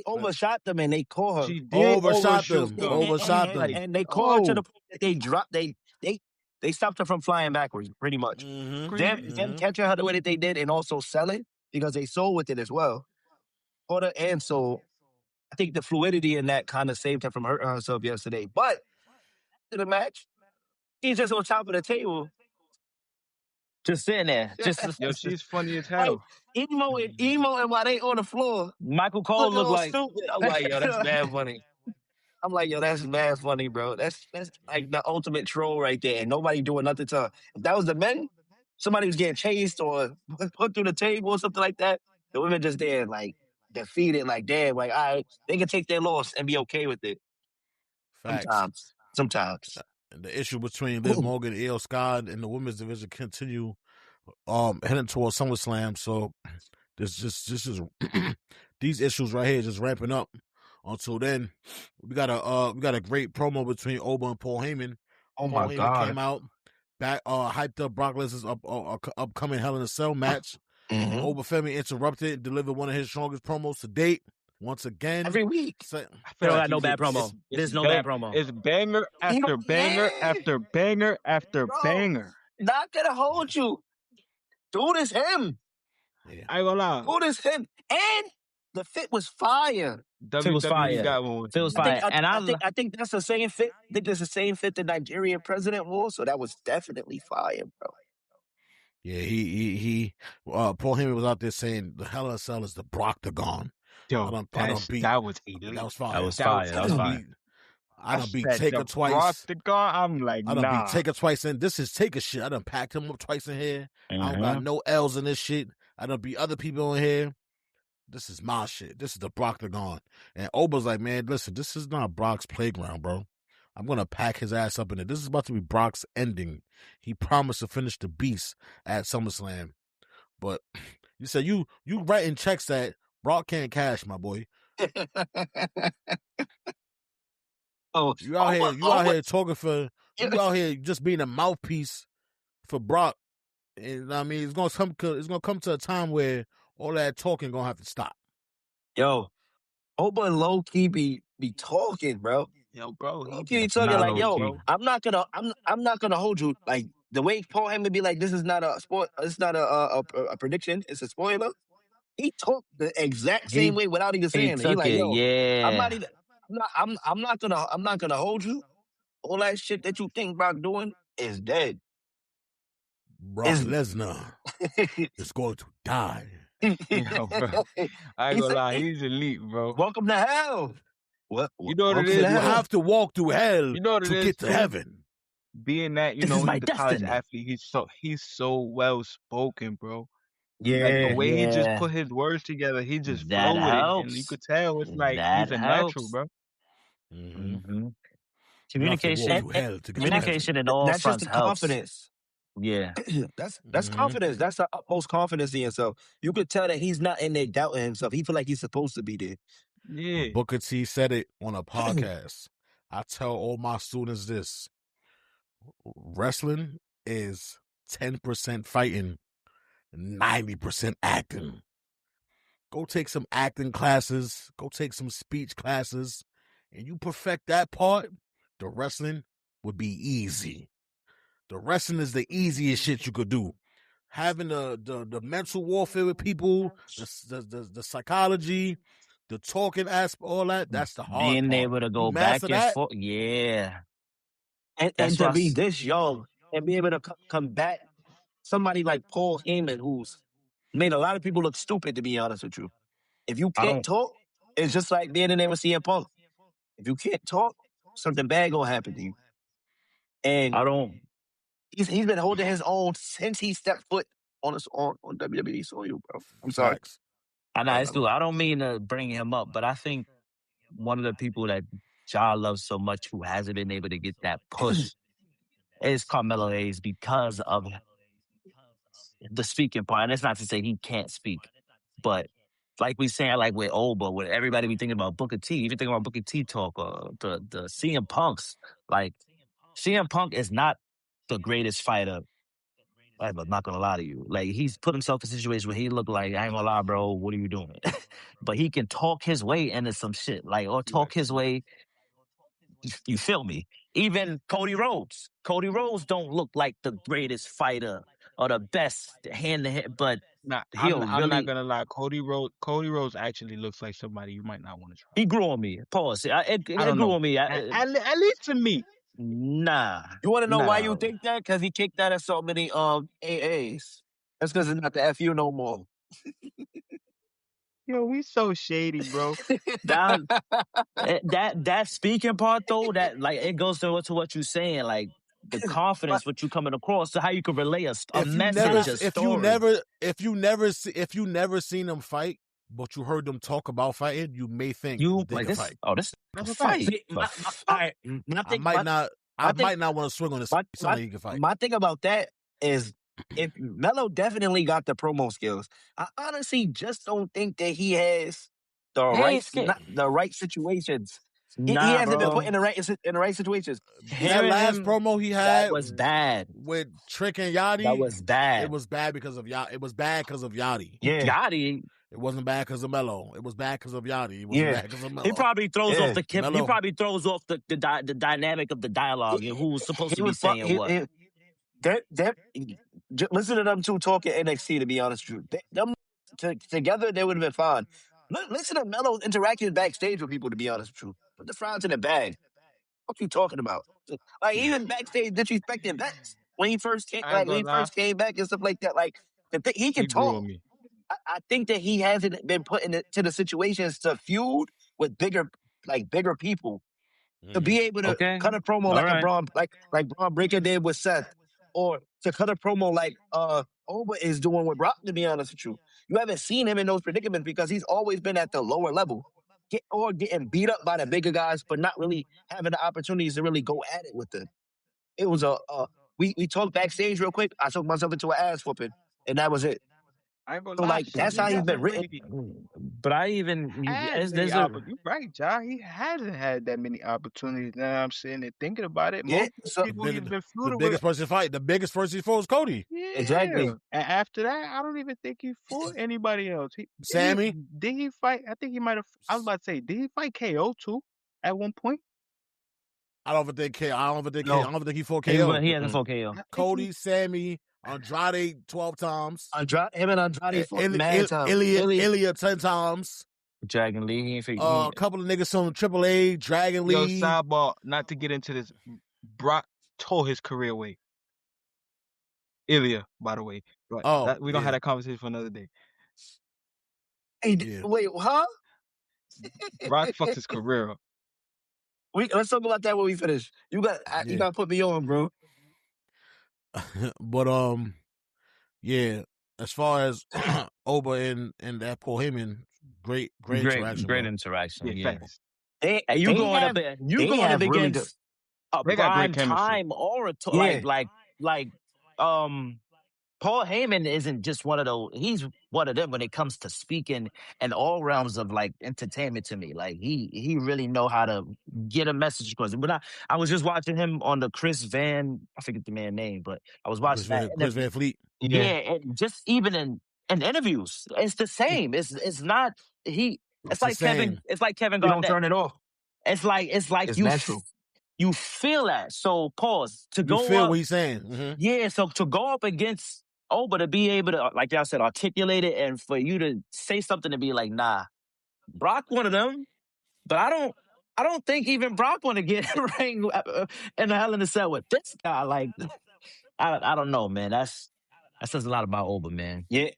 Speaker 1: overshot them and they caught her.
Speaker 2: She did
Speaker 4: Overshot
Speaker 2: overshoot
Speaker 4: them.
Speaker 2: them.
Speaker 4: Overshot them.
Speaker 1: And they caught her to the point that they dropped. They stopped her from flying backwards, pretty much.
Speaker 4: Mm-hmm.
Speaker 1: Them catching her the way that they did and also selling because they sold with it as well. Caught her and sold. I think the fluidity in that kind of saved her from hurting herself yesterday. But to the match, she's just on top of the table.
Speaker 3: just sitting there.
Speaker 2: Yo, she's funny as
Speaker 1: Like,
Speaker 2: hell.
Speaker 1: emo and while they on the floor.
Speaker 3: Michael Cole
Speaker 1: Looking
Speaker 3: looked
Speaker 1: all
Speaker 3: like
Speaker 1: stupid. I'm like, yo, that's mad funny. I'm like, yo, that's mad funny, bro. That's like the ultimate troll right there. And nobody doing nothing to her. If that was the men, somebody was getting chased or put through the table or something like that. The women just there, like, defeated, like, damn, like, all right, they can take their loss and be okay with it.
Speaker 4: Facts.
Speaker 1: Sometimes.
Speaker 4: The issue between Liv Morgan and Io Sky in the women's division continue heading towards SummerSlam. So this is these issues right here just ramping up. Until then, we got a great promo between Oba and Paul Heyman.
Speaker 1: Oh
Speaker 4: Paul
Speaker 1: my
Speaker 4: Heyman
Speaker 1: God.
Speaker 4: came out back hyped up Brock Lesnar's upcoming Hell in a Cell match.
Speaker 1: Mm-hmm.
Speaker 4: Oba Femi interrupted and delivered one of his strongest promos to date. Once again,
Speaker 1: Every week.
Speaker 3: I feel like no bad promo. There's no bad promo.
Speaker 2: It's banger after banger after banger after banger.
Speaker 1: Not gonna hold you. Dude is him.
Speaker 4: Yeah.
Speaker 2: I ain't gonna lie.
Speaker 1: Dude is him. And the fit was fire.
Speaker 3: Fit was fire.
Speaker 2: got one with
Speaker 3: Fit was
Speaker 2: him.
Speaker 3: fire.
Speaker 1: I think that's the same fit. I think that's the same fit the Nigerian president wore. So that was definitely fire, bro.
Speaker 4: Yeah, he Paul Heyman was out there saying the Hell in a Cell is the Broctagon.
Speaker 2: Yo, that was elite.
Speaker 4: That was fire.
Speaker 3: That was fire. That was fire.
Speaker 4: I done beat Taker twice.
Speaker 2: I'm like,
Speaker 4: I done beat Taker twice, and this is Taker shit. I done packed him up twice in here. I don't got no L's in this shit. I done beat other people in here. This is my shit. This is the Broctagon. And Oba's like, man, listen, this is not Brock's playground, bro. I'm going to pack his ass up in it. This is about to be Brock's ending. He promised to finish the beast at SummerSlam. But you said you writing checks that Brock can't cash, my boy.
Speaker 1: Oh,
Speaker 4: you out here talking for you out here just being a mouthpiece for Brock. And I mean, it's gonna come to a time where all that talking gonna have to stop.
Speaker 1: Yo, Oba low key be talking, bro.
Speaker 2: Yo, bro,
Speaker 1: he be talking like, yo, I'm not gonna hold you. Like the way Paul Heyman be like, this is not a sport. It's not a prediction. It's a spoiler. He talked the exact same way without even saying it. He like, yo, I'm not gonna hold you. All that shit that you think Brock doing is dead.
Speaker 4: Brock Lesnar is going to die.
Speaker 2: Yo, bro. I ain't gonna lie, he's elite, bro.
Speaker 1: Welcome to hell. What
Speaker 2: you know what it is?
Speaker 4: You have to walk through hell
Speaker 2: to
Speaker 4: get to heaven.
Speaker 2: Being that, he's the college athlete, he's so well spoken, bro.
Speaker 1: Yeah,
Speaker 2: like the way he just put his words together, he just flowed with it, and you could tell it's like he's a natural, bro.
Speaker 3: Communication in all
Speaker 1: that's
Speaker 3: fronts
Speaker 1: just the confidence.
Speaker 3: Yeah.
Speaker 1: That's confidence. That's the utmost confidence in himself. You could tell that he's not in there doubting himself. He feel like he's supposed to be there.
Speaker 2: Yeah.
Speaker 4: Booker T said it on a podcast. I tell all my students this: wrestling is 10% fighting, 90% acting. Go take some acting classes, go take some speech classes, and you perfect that part, the wrestling would be easy. The wrestling is the easiest shit you could do. Having the mental warfare with people, the psychology, the talking aspect, all that's the hard
Speaker 3: Being
Speaker 4: part.
Speaker 3: able to go
Speaker 4: You
Speaker 3: back
Speaker 4: master
Speaker 3: and
Speaker 4: that?
Speaker 3: forth. Yeah.
Speaker 1: And to be this young and be able to combat somebody like Paul Heyman, who's made a lot of people look stupid, to be honest with you. If you can't talk, it's just like being in there with CM Punk. If you can't talk, something bad gonna happen to you. And he's been holding his own since he stepped foot on WWE soil, bro. I'm sorry.
Speaker 4: Facts.
Speaker 3: I know it's cool. I don't mean to bring him up, but I think one of the people that Ja loves so much who hasn't been able to get that push is Carmelo Hayes because of the speaking part. And it's not to say he can't speak, but like we saying, like with Oba, with everybody be thinking about Booker T, even thinking about Booker T talk, or the CM Punks. Like CM Punk is not the greatest fighter. I'm not gonna lie to you. Like he's put himself in situations where he look like, I ain't gonna lie, bro, what are you doing? But he can talk his way into some shit, like, or talk his way. You feel me? Even Cody Rhodes. Cody Rhodes don't look like the greatest fighter or the best hand to hand, but
Speaker 2: I'm not gonna lie. Cody Rhodes actually looks like somebody you might not want to try.
Speaker 3: He grew on me. Pause. It grew on me.
Speaker 2: At least to me.
Speaker 3: Nah.
Speaker 1: You want to know why you think that? Because he kicked out of so many AAs. That's because it's not the FU no more.
Speaker 2: Yo, we so shady, bro.
Speaker 3: that speaking part though, that like it goes to what you're saying, like the confidence what you coming across, to how you can relay a message, a story.
Speaker 4: If you never seen them fight, but you heard them talk about fighting, you may think they can fight.
Speaker 3: Oh, this is a fight.
Speaker 4: I might not want to swing on this. Something he can fight.
Speaker 1: My thing about that is, if Melo definitely got the promo skills, I honestly just don't think that he has the right situations. He hasn't been put in the right situations.
Speaker 4: That last promo he had
Speaker 3: was bad
Speaker 4: with Trick and Yachty.
Speaker 3: That was bad.
Speaker 4: It was bad because of Yachty. It was bad because of Yachty.
Speaker 1: Yeah,
Speaker 3: Yachty.
Speaker 4: It wasn't bad because of Melo. It was bad because of Yachty. It wasn't bad because of Melo.
Speaker 3: He probably throws off the He probably throws off the dynamic of the dialogue and who's supposed to be saying what.
Speaker 1: Listen to them two talking NXT, to be honest with you. Them together, they would have been fine. Listen to Melo's interactions backstage with people, to be honest with you. Put the frowns in the bag. What you talking about? Like, even backstage disrespecting Vex when he first came, came back and stuff like that. Like, he can talk. I think that he hasn't been put into the situations to feud with bigger people. To be able to cut a promo like Braun Breaker did with Seth, or to cut a promo like Oba is doing with Brock, to be honest with you. You haven't seen him in those predicaments because he's always been at the lower level. Getting beat up by the bigger guys, but not really having the opportunities to really go at it with them. It was we talked backstage real quick. I took myself into an ass whooping, and that was it.
Speaker 2: I ain't gonna
Speaker 1: so, like, that's how he's been written.
Speaker 3: But you're
Speaker 2: right, Ja. He hasn't had that many opportunities. Now I'm sitting there thinking about it.
Speaker 1: Yeah,
Speaker 4: the biggest person he fought was Cody.
Speaker 2: Yeah,
Speaker 1: exactly.
Speaker 2: And after that, I don't even think he fought anybody else.
Speaker 4: Sammy?
Speaker 2: Did he fight? I think he might have. I was about to say, did he fight KO too at one point?
Speaker 4: I don't think he fought KO.
Speaker 3: He hasn't fought KO.
Speaker 4: Cody, Sammy, Andrade 12 times.
Speaker 1: Him and Andrade fought mad times.
Speaker 4: Ilya 10 times.
Speaker 3: Dragon Lee.
Speaker 4: A couple of niggas from AAA, Dragon Lee.
Speaker 2: Yo, sidebar, not to get into this. Brock tore his career away. Ilya, by the way. But we're going to have that conversation for another day.
Speaker 1: Hey, wait, huh?
Speaker 2: Brock fucked his career up.
Speaker 1: Let's talk about that when we finish. You got to put me on, bro.
Speaker 4: But as far as Oba and that Paul Heyman, great interaction.
Speaker 3: Great interaction.
Speaker 2: Yeah.
Speaker 3: You going up against a prime time orator, like Paul Heyman isn't just one of those. He's one of them when it comes to speaking in all realms of like entertainment to me. Like he really know how to get a message across. But I was just watching him on the Chris Van, I forget the man's name, but I was watching that
Speaker 4: Chris
Speaker 3: interview.
Speaker 4: Van Fleet.
Speaker 3: Yeah, and just even in interviews, it's the same. It's not he. It's like Kevin. It's like Kevin
Speaker 1: You
Speaker 3: Garnett.
Speaker 1: don't turn it off.
Speaker 3: It's like
Speaker 1: It's natural.
Speaker 3: You feel that. So pause to go
Speaker 4: You feel
Speaker 3: up.
Speaker 4: what he's saying. Mm-hmm.
Speaker 3: Yeah, so to go up against Oba to be able to, like y'all said, articulate it, and for you to say something to be like, nah, Brock one of them, but I don't think even Brock want to get ring in the Hell in a Cell with this guy. Like, I don't know, man. That says a lot about Oba, man.
Speaker 1: Yeah.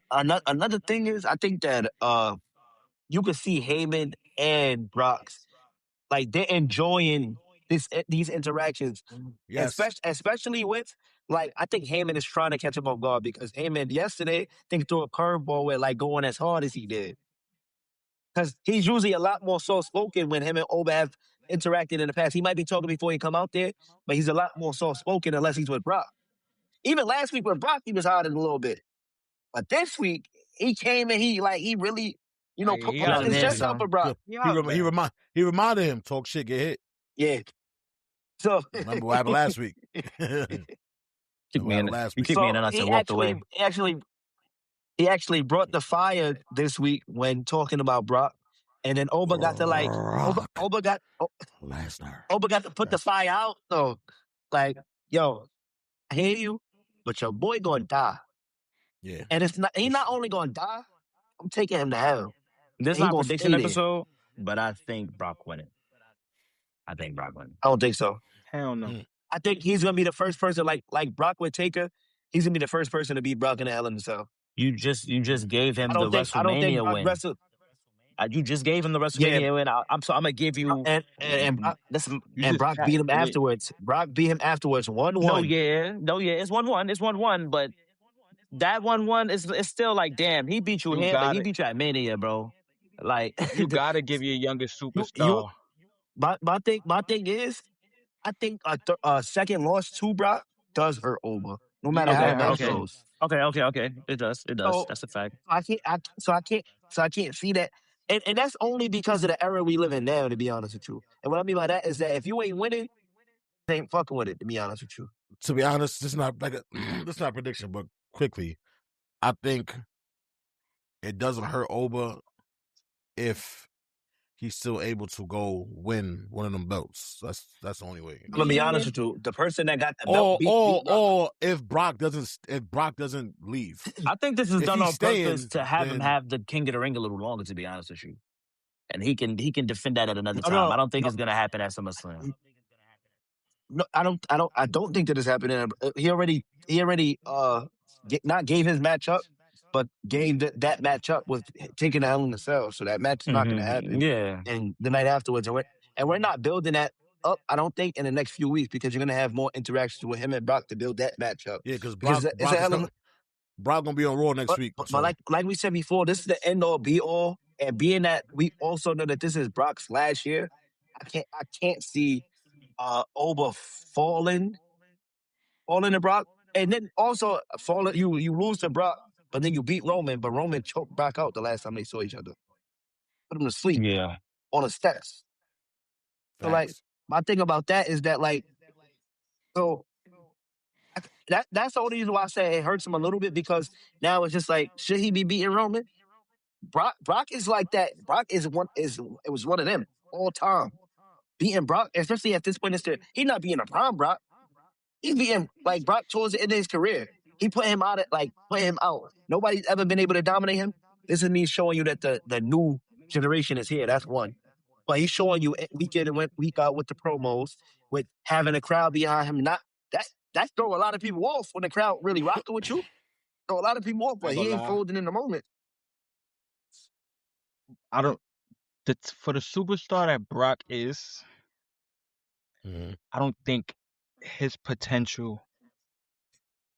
Speaker 1: Another thing is, I think that you could see Heyman and Brock's like they're enjoying these interactions.
Speaker 4: Yes.
Speaker 1: Especially with like I think Heyman is trying to catch him off guard because Heyman yesterday think threw a curveball with like going as hard as he did. Because he's usually a lot more soft spoken when him and Oba have interacted in the past. He might be talking before he come out there, but he's a lot more soft spoken unless he's with Brock. Even last week with Brock, he was hard a little bit. But this week, he came and he really, put his chest out for Brock.
Speaker 4: He reminded him, talk shit, get hit.
Speaker 1: Yeah. So
Speaker 4: remember what happened last week.
Speaker 3: Kicked me in and I said walked away.
Speaker 1: He actually brought the fire this week when talking about Brock. And then Oba got to like Oba got to put the fire out. So like, yo, I hear you, but your boy gonna die.
Speaker 4: Yeah.
Speaker 1: And he's not only gonna die, I'm taking him to hell.
Speaker 3: This is not a prediction episode, but I think Brock win it. I
Speaker 1: don't think so.
Speaker 2: Hell no.
Speaker 1: I think he's gonna be the first person like Brock with Taker. He's gonna be the first person to beat Brock in the Hell in the Cell.
Speaker 3: You just gave him the WrestleMania win. You just gave him the WrestleMania win. I'm gonna give you
Speaker 1: and Brock beat him afterwards. Brock beat him afterwards 1-1.
Speaker 3: No, yeah, it's 1-1. It's 1-1, but that 1-1 is still like, damn, he beat you here, but he beat you at Mania, bro. Like
Speaker 2: you gotta give your youngest superstar.
Speaker 1: My thing is, I think a second loss to Brock does hurt Oba, no matter how that goes.
Speaker 3: Okay. It does. So, that's a fact.
Speaker 1: I can't see that. And that's only because of the era we live in now, to be honest with you. And what I mean by that is that if you ain't winning, they ain't fucking with it, to be honest with you.
Speaker 4: To be honest, this is not like this is not a prediction, but quickly, I think it doesn't hurt Oba if he's still able to go win one of them belts. That's the only way.
Speaker 1: I'm gonna be honest with you. The person that got the belt
Speaker 4: or if Brock doesn't leave.
Speaker 3: I think this is done on purpose to have him have the King of the Ring a little longer, to be honest with you. And he can defend that at another time. I don't think it's gonna happen at SummerSlam.
Speaker 1: No, I don't think that is happening. He already not gave his match up, but gave that match up with taking the Hell in the Cell. So that match is not going to happen.
Speaker 3: Yeah.
Speaker 1: And the night afterwards, and we're not building that up, I don't think, in the next few weeks because you're going to have more interactions with him and Brock to build that match up.
Speaker 4: Yeah, because Brock going to be on Raw next week.
Speaker 1: But like we said before, this is the end all be all. And being that we also know that this is Brock's last year, I can't see Oba falling to Brock. And then also you lose to Brock, but then you beat Roman, but Roman choked Brock out the last time they saw each other. Put him to sleep.
Speaker 3: Yeah.
Speaker 1: On the steps. So like my thing about that is that like that's the only reason why I say it hurts him a little bit, because now it's just like, should he be beating Roman? Brock is like that. Brock it was one of them all time. Beating Brock, especially at this point he's not beating a prime Brock. He's beating like Brock towards the end of his career. He put him out. Nobody's ever been able to dominate him. This is me showing you that the new generation is here. That's one. But he's showing you week in and week out with the promos, with having a crowd behind him. That throw a lot of people off when the crowd really rocking with you. Throw a lot of people off, but he ain't folding in the moment.
Speaker 2: For the superstar that Brock is, I don't think his potential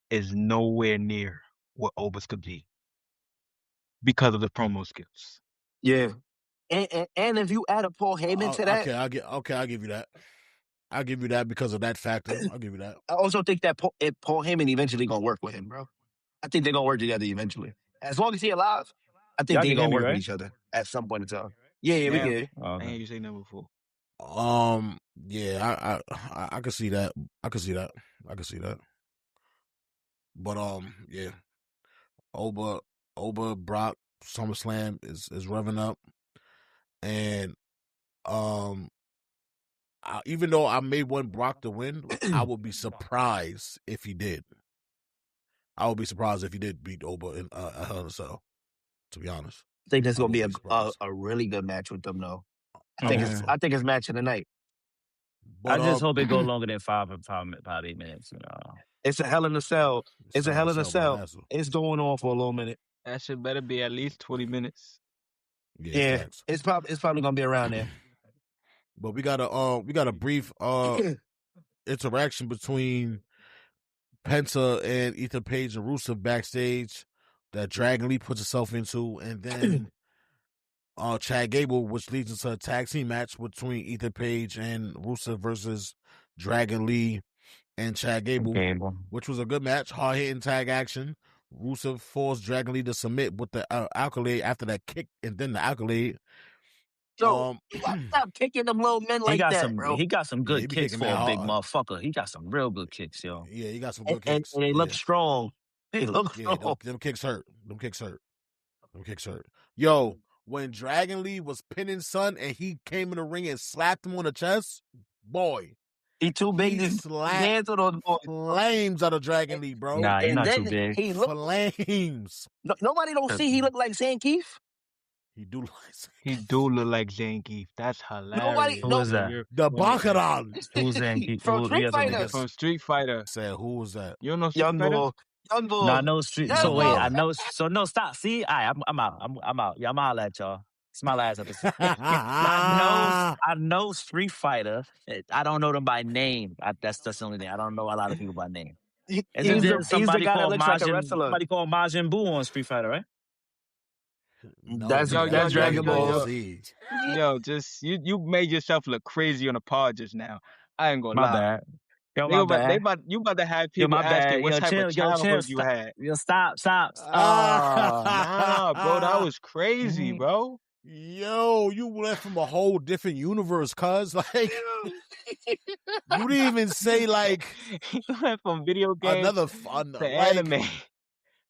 Speaker 2: is nowhere near what Oba's could be because of the promo skills.
Speaker 1: Yeah. And if you add a Paul Heyman to that,
Speaker 4: I'll give you that. I'll give you that because of that factor. I'll give you that.
Speaker 1: I also think that Paul Heyman eventually gonna work with him, bro. I think they're gonna work together eventually. As long as he alive, I think
Speaker 3: Y'all
Speaker 1: they're
Speaker 3: can hear
Speaker 1: gonna
Speaker 3: me,
Speaker 1: work with
Speaker 3: right?
Speaker 1: each other at some point in time. Yeah, we
Speaker 2: Yeah.
Speaker 1: get it.
Speaker 3: Oh,
Speaker 2: I
Speaker 3: okay.
Speaker 2: hear you say that before.
Speaker 4: Yeah, I can see that. I can see that. But yeah, Oba Brock SummerSlam is revving up, and even though I may want Brock to win, I would be surprised if he did. I would be surprised if he did beat Oba in a Hell in a Cell. To be honest,
Speaker 1: I think there's
Speaker 4: I
Speaker 1: gonna
Speaker 4: would
Speaker 1: be
Speaker 4: surprised.
Speaker 1: a really good match with them though.
Speaker 3: Okay.
Speaker 1: I think it's match of the night.
Speaker 3: I
Speaker 4: But
Speaker 3: just hope it go longer than 8 minutes. You know.
Speaker 1: It's a Hell in a Cell. It's a Hell in a Cell.
Speaker 4: Massive.
Speaker 1: It's going on for a little minute.
Speaker 2: That shit better be at least 20 minutes.
Speaker 1: Yeah,
Speaker 4: facts.
Speaker 1: it's probably gonna be around there.
Speaker 4: But we got a brief interaction between Penta and Ethan Page and Rusev backstage that Dragon Lee puts himself into, and then Chad Gable, which leads into a tag team match between Ethan Page and Rusev versus Dragon Lee and Chad Gable, which was a good match, hard hitting tag action. Rusev forced Dragon Lee to submit with the accolade after that kick, and then the accolade.
Speaker 1: Yo, stop kicking them little men like that, bro.
Speaker 3: He got some good kicks for a big
Speaker 4: hard.
Speaker 1: motherfucker. He got some real good kicks, yo.
Speaker 4: Yeah, he got some good kicks.
Speaker 1: And they look strong. They look strong.
Speaker 4: Them kicks hurt. Yo, when Dragon Lee was pinning Son and he came in the ring and slapped him on the chest, boy.
Speaker 1: He too big to
Speaker 4: slap flames out of Dragon Lee, bro.
Speaker 3: Nah, he's not too big.
Speaker 1: He look
Speaker 4: flames.
Speaker 1: Nobody don't see he look like Zangief.
Speaker 4: He do
Speaker 2: look like Zangief. That's hilarious.
Speaker 3: Who is that?
Speaker 4: The Baccarat.
Speaker 3: Who's Zangief?
Speaker 1: From Street Fighter.
Speaker 2: From Street Fighter.
Speaker 4: Said, who was that?
Speaker 2: You don't know Street Fighter?
Speaker 1: Young boy.
Speaker 3: No, I know Street.
Speaker 1: Young
Speaker 3: So wait,
Speaker 1: boy.
Speaker 3: I know. So no, stop. See, I'm out. I'm out. Yeah, I'm out at y'all. It's my last episode. I know Street Fighter. I don't know them by name. That's the only thing. I don't know a lot of people by name.
Speaker 1: He's the guy that looks like a wrestler.
Speaker 3: Somebody called Majin Buu on Street Fighter, right?
Speaker 4: No,
Speaker 1: that's Dragon Ball.
Speaker 2: Yo, just you made yourself look crazy on the pod just now. I ain't gonna lie.
Speaker 3: My bad. Yo, my bad.
Speaker 2: You about to have people asking what type of childhood you had.
Speaker 3: Yo, stop.
Speaker 2: Nah, bro, that was crazy, bro.
Speaker 4: Yo, you went from a whole different universe, cuz. Like, you didn't even say, like...
Speaker 2: You went from video games to anime.
Speaker 4: You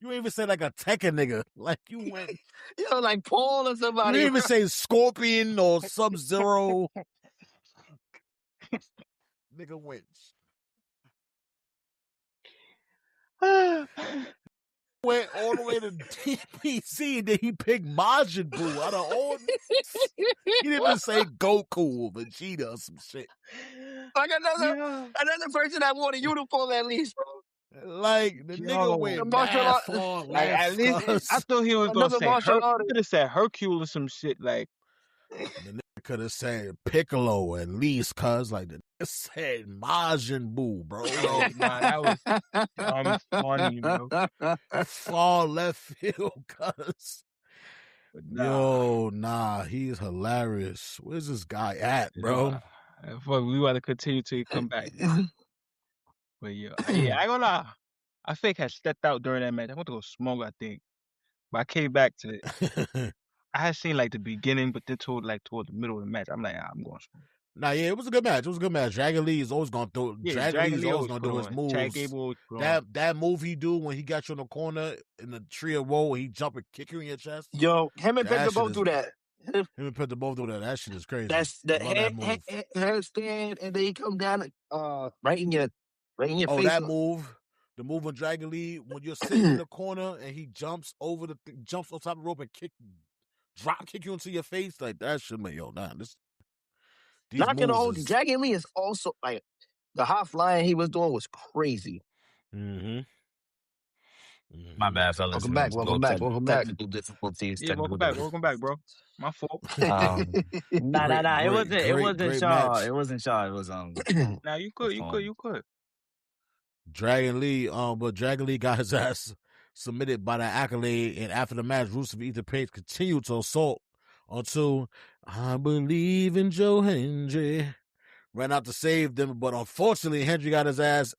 Speaker 4: didn't even say, like, a Tekken nigga. Like, you went...
Speaker 1: Yo, like Paul or somebody.
Speaker 4: You didn't even say Scorpion or Sub-Zero. Nigga went... Went all the way to DPC, and then he picked Majin Buu out of all. He didn't even say Goku or Vegeta or some shit.
Speaker 1: Like another person that wore a uniform at least, bro.
Speaker 4: Like the nigga went mad far
Speaker 2: like at least I thought he was gonna say could have said Hercule or some shit. Like
Speaker 4: the nigga could have said Piccolo at least, cuz like the nigga said Majin Buu, bro.
Speaker 2: Nah, that was funny, bro.
Speaker 4: Far left field, cuz. Yo, nah, he's hilarious. Where's this guy at, bro?
Speaker 2: Fuck, we want to continue till you come back. But yeah, I ain't gonna lie. I think I stepped out during that match. I went to go smoke, I think. But I came back to it. I had seen like the beginning, but then toward the middle of the match, I'm like, I'm going smoke.
Speaker 4: Nah, yeah, it was a good match. Dragon Lee is always gonna do.
Speaker 2: Yeah,
Speaker 4: Dragon Lee is always gonna do his moves.
Speaker 2: Chad Gable
Speaker 4: that move he do when he got you in the corner in the tree of woe, he jump and kick you in your chest.
Speaker 1: Yo, him and Penta both do that.
Speaker 4: Him and Penta both do that. That shit is crazy.
Speaker 1: That's the handstand, and then he come down right in your face.
Speaker 4: Oh, that move. The move on Dragon Lee when you're sitting in the corner and he jumps over jumps on top of the rope and drop kick you into your face like that shit, man. Yo, nah, this.
Speaker 1: Not gonna hold you. Dragon Lee is also like the high flying he was doing was crazy.
Speaker 3: My bad, fellas.
Speaker 1: Welcome back.
Speaker 3: Technical difficulties.
Speaker 2: Yeah, welcome back, bro. My fault.
Speaker 3: Nah. It wasn't Shaw. It wasn't Shaw. It was
Speaker 2: Now you could.
Speaker 4: Dragon Lee, but Dragon Lee got his ass submitted by the accolade, and after the match, Rusev and Ethan Page continued to assault until I believe in Joe Hendry. ran out to save them, but unfortunately, Hendry got his ass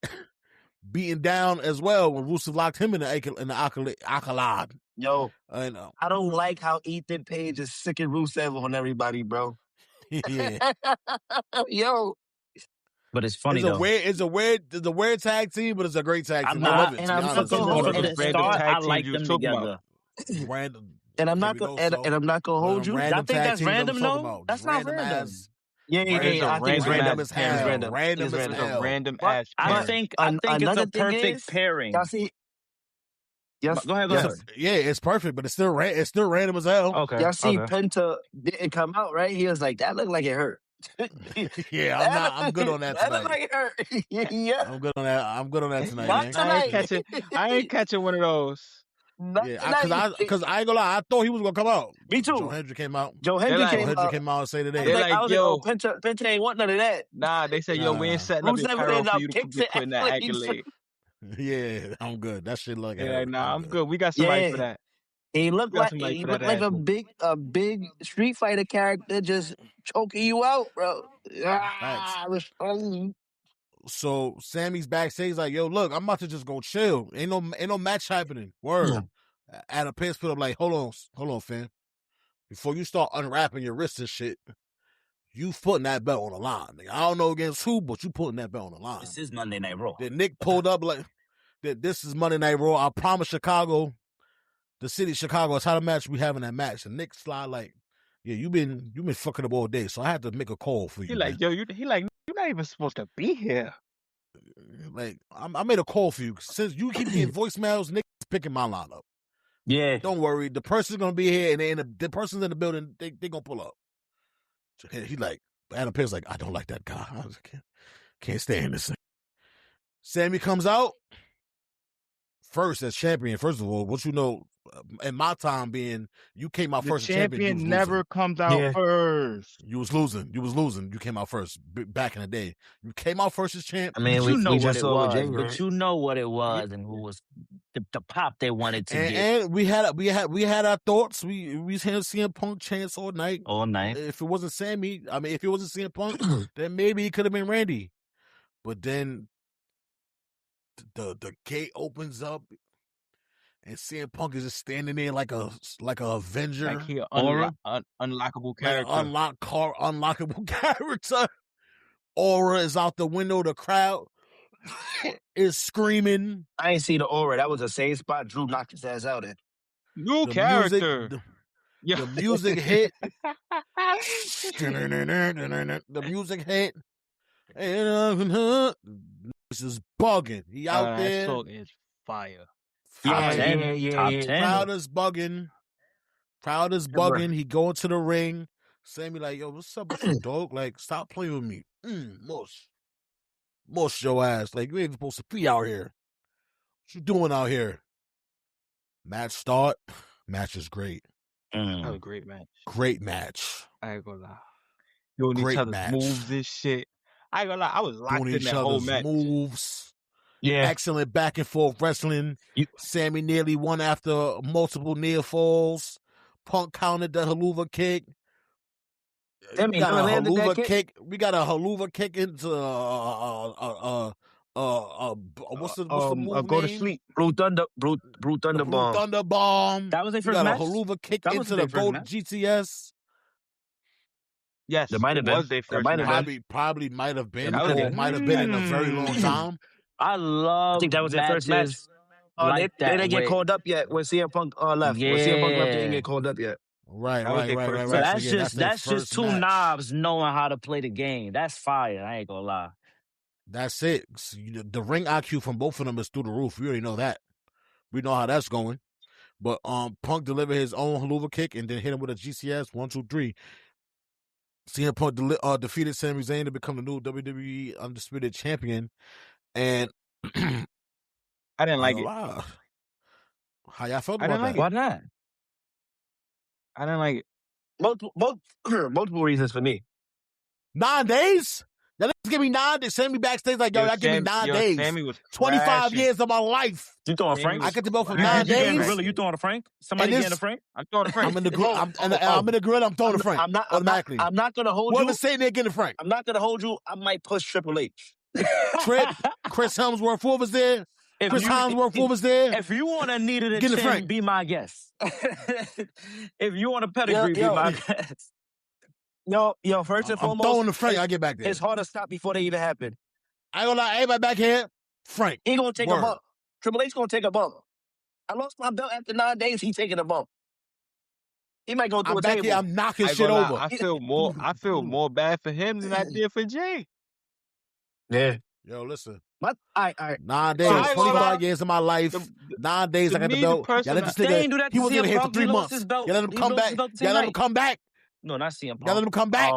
Speaker 4: beaten down as well when Rusev locked him in the accolade.
Speaker 1: Yo,
Speaker 4: I know.
Speaker 1: I don't like how Ethan Page is sick and Rusev on everybody, bro.
Speaker 4: Yeah.
Speaker 1: Yo.
Speaker 3: But it's funny
Speaker 4: It's a weird tag team, but it's a great tag team. I love it.
Speaker 3: And
Speaker 4: To be
Speaker 3: I'm
Speaker 4: honest,
Speaker 3: not gonna
Speaker 2: one of
Speaker 3: hold
Speaker 2: those
Speaker 3: it.
Speaker 2: random
Speaker 3: Start,
Speaker 2: tag
Speaker 3: I
Speaker 2: teams
Speaker 3: like
Speaker 2: you
Speaker 3: them
Speaker 2: was talking
Speaker 3: together.
Speaker 4: random.
Speaker 1: And I'm not
Speaker 4: Here
Speaker 1: gonna
Speaker 4: we go,
Speaker 1: and I'm not gonna hold you.
Speaker 4: Random
Speaker 3: Y'all think
Speaker 4: tag
Speaker 3: that's
Speaker 4: teams I was
Speaker 3: random?
Speaker 4: talking
Speaker 3: No,
Speaker 4: about.
Speaker 3: that's not random.
Speaker 4: Ass,
Speaker 1: Yeah,
Speaker 2: It's a
Speaker 1: I think it's
Speaker 2: random
Speaker 1: random.
Speaker 2: ass
Speaker 1: It's
Speaker 2: pairing.
Speaker 1: random.
Speaker 4: Random
Speaker 1: It's
Speaker 4: as
Speaker 1: random.
Speaker 2: It's a
Speaker 4: hell.
Speaker 2: random
Speaker 3: But
Speaker 2: ass
Speaker 3: I
Speaker 2: pairing.
Speaker 3: think it's
Speaker 1: Another
Speaker 3: a
Speaker 1: thing
Speaker 3: perfect
Speaker 1: is,
Speaker 3: pairing.
Speaker 1: y'all see, yes,
Speaker 3: Go ahead.
Speaker 1: yes.
Speaker 4: Yeah, it's perfect, but it's still random as hell.
Speaker 3: Okay.
Speaker 1: Y'all see
Speaker 3: Okay.
Speaker 1: Penta didn't come out, right? He was like, that looked like it hurt.
Speaker 4: Yeah, I'm good on that
Speaker 1: That looked
Speaker 4: tonight.
Speaker 1: like it hurt. Yeah.
Speaker 4: I'm good on that. I'm good on that tonight,
Speaker 1: Not
Speaker 4: man.
Speaker 1: tonight.
Speaker 2: I ain't catching one of those.
Speaker 1: Not
Speaker 4: Yeah,
Speaker 1: tonight.
Speaker 4: because I ain't gonna lie, I thought he was gonna come out.
Speaker 1: Me too.
Speaker 4: Joe Hendry came out.
Speaker 1: Joe Hendry
Speaker 2: like-
Speaker 1: came
Speaker 4: Joe Hendry
Speaker 1: out.
Speaker 4: came out and say
Speaker 1: I
Speaker 4: today.
Speaker 1: was like,
Speaker 2: yo.
Speaker 1: Penta ain't want none of that.
Speaker 2: Nah, they said, yo, we ain't setting up
Speaker 1: Rusev
Speaker 2: your apparel
Speaker 1: ended
Speaker 2: for
Speaker 1: up
Speaker 2: you to
Speaker 1: kicking
Speaker 2: be putting that
Speaker 1: athletes.
Speaker 2: accolade.
Speaker 4: Yeah, I'm good. That shit look.
Speaker 2: Yeah, nah, I'm good. We got somebody for that.
Speaker 1: He looked
Speaker 2: We got
Speaker 1: like
Speaker 2: somebody
Speaker 1: he
Speaker 2: for
Speaker 1: looked
Speaker 2: that
Speaker 1: like
Speaker 2: ass
Speaker 1: a big Street Fighter character just choking you out, bro.
Speaker 4: So Sammy's backstage like, yo, look, I'm about to just go chill. Ain't no match happening. Word. Adam Pearce put up like, hold on, fam. Before you start unwrapping your wrists and shit, you putting that belt on the line. Nigga. I don't know against who, but you putting that belt on the line.
Speaker 3: This is Monday Night Raw.
Speaker 4: Then Nick pulled up like that. This is Monday Night Raw. I promise Chicago, the city of Chicago, it's how the match we having that match. And Nick slide like, yeah, you been fucking up all day, so I had to make a call for you.
Speaker 2: He like, yo, you're not even supposed to be here.
Speaker 4: Like, I made a call for you. Since you keep getting voicemails, Nick's picking my line up.
Speaker 3: Yeah.
Speaker 4: Don't worry. The person's going to be here, and the person's in the building, they going to pull up. So he like, Adam Pearce like, I don't like that guy. I was like, can't stand this thing. Sammy comes out first as champion. First of all, what you know, in my time being, you came out first as champion.
Speaker 2: Champion never comes out first.
Speaker 4: You was losing. You came out first back in the day. You came out first as champ.
Speaker 1: I mean,
Speaker 3: you know
Speaker 1: we
Speaker 3: what
Speaker 1: just
Speaker 3: it
Speaker 1: saw with
Speaker 3: was.
Speaker 1: Jay,
Speaker 3: But
Speaker 1: right?
Speaker 3: you know what it was and who was the pop they wanted to get
Speaker 4: And we had our thoughts. We was hearing CM Punk chants all night.
Speaker 3: all night.
Speaker 4: If it wasn't Sammy, I mean, if it wasn't CM Punk, then maybe it could have been Randy. But then the gate opens up, and CM Punk is just standing there like a Avenger,
Speaker 2: Like he unlockable character.
Speaker 4: like unlockable character. Aura is out the window. The crowd is screaming.
Speaker 1: I ain't see the aura. That was the same spot Drew knocked his ass out in.
Speaker 2: New character.
Speaker 4: The music hit. The music hit. And this is bugging. He out there.
Speaker 2: That song is fire.
Speaker 3: Top 10. Top 10.
Speaker 4: Crowd is bugging. He going to the ring. Sammy like, yo, what's up with you, dog? Like, stop playing with me. Mush your ass. Like, you ain't supposed to be out here. What you doing out here? Match start. Match is great.
Speaker 2: That was a great match.
Speaker 4: Great match.
Speaker 2: I ain't gonna lie. Doing
Speaker 4: Great
Speaker 2: each other's
Speaker 4: match.
Speaker 2: moves and shit. I ain't gonna lie. I was locked
Speaker 4: Doing
Speaker 2: in
Speaker 4: each
Speaker 2: that whole
Speaker 4: other's
Speaker 2: match.
Speaker 4: moves.
Speaker 1: Yeah.
Speaker 4: Excellent back and forth wrestling. Sammy nearly won after multiple near falls. Punk countered the haluva kick.
Speaker 1: Sammy
Speaker 4: We got a
Speaker 1: landed that
Speaker 4: haluva
Speaker 1: kick.
Speaker 4: We got a haluva kick into what's the move
Speaker 2: Go to
Speaker 4: name?
Speaker 2: sleep.
Speaker 1: Brute Thunder Bomb.
Speaker 4: Thunder Bomb.
Speaker 3: That was their
Speaker 4: We
Speaker 3: first
Speaker 4: got
Speaker 3: match?
Speaker 4: a haluva kick
Speaker 3: That was
Speaker 4: into
Speaker 3: their
Speaker 4: the
Speaker 3: first
Speaker 4: gold
Speaker 3: match?
Speaker 4: GTS.
Speaker 2: Yes,
Speaker 1: There might have
Speaker 2: it was
Speaker 1: been.
Speaker 2: their
Speaker 1: There
Speaker 2: first
Speaker 1: might have
Speaker 2: match.
Speaker 1: been.
Speaker 4: Probably might have been,
Speaker 1: That was
Speaker 4: or
Speaker 1: it.
Speaker 4: might have been in a very long time.
Speaker 3: I love
Speaker 1: I think that was their first match.
Speaker 3: matches
Speaker 1: They didn't get
Speaker 3: with-
Speaker 1: called up yet when CM Punk left. When CM Punk left, they didn't get called up yet.
Speaker 4: Right.
Speaker 3: So that's just two knobs knowing how to play the game. That's fire. I ain't gonna lie.
Speaker 4: That's it. The ring IQ from both of them is through the roof. We already know that. We know how that's going. But Punk delivered his own haluva kick and then hit him with a GCS 1, 2, 3. CM Punk defeated Sami Zayn to become the new WWE Undisputed Champion. And
Speaker 2: I didn't like it.
Speaker 4: How y'all felt
Speaker 2: I
Speaker 4: about
Speaker 2: didn't like
Speaker 4: that?
Speaker 2: it.
Speaker 3: Why not?
Speaker 2: I didn't like it.
Speaker 1: Multiple reasons for me.
Speaker 4: 9 days? Y'all niggas give me 9 days. Send me backstage like, yo, y'all give me 9 days.
Speaker 2: Sammy was
Speaker 4: 25
Speaker 2: crashing.
Speaker 4: years of my life.
Speaker 3: You throwing Frank?
Speaker 4: I get the belt for 9 days.
Speaker 3: You throwing a Frank? Somebody getting a Frank?
Speaker 2: I'm throwing a Frank.
Speaker 4: I'm in the grill. I'm in the grill. I'm throwing a Frank. Automatically.
Speaker 1: I'm not gonna hold you.
Speaker 4: Whoever's saying they're getting a Frank.
Speaker 1: I'm not gonna hold you. I might push Triple H.
Speaker 4: Chris Helmsworth, who was there? Chris Helmsworth, who was there?
Speaker 3: If you want a needed a chin,
Speaker 4: Frank.
Speaker 3: be my guest. If you want a pedigree, be my guest.
Speaker 1: Yo, first and foremost,
Speaker 4: I'm throwing the Frank. I get back there.
Speaker 1: It's hard to stop before they even happen.
Speaker 4: I ain't gonna lie, everybody back here, Frank.
Speaker 1: He gonna take a bump. Triple H gonna take a bump. I lost my belt after 9 days. He taking a bump. He might go through a table.
Speaker 4: Here, I'm knocking shit over.
Speaker 2: I feel more bad for him than I did for Jay.
Speaker 1: Yeah.
Speaker 4: Yo, listen.
Speaker 1: All right.
Speaker 4: 9 days, 25 years of my life. 9 days I got the belt. Y'all let this nigga, he was in here for 3 months. Y'all let him come back. Y'all let him come back.
Speaker 3: No, not CM Punk.
Speaker 4: Y'all let him come back.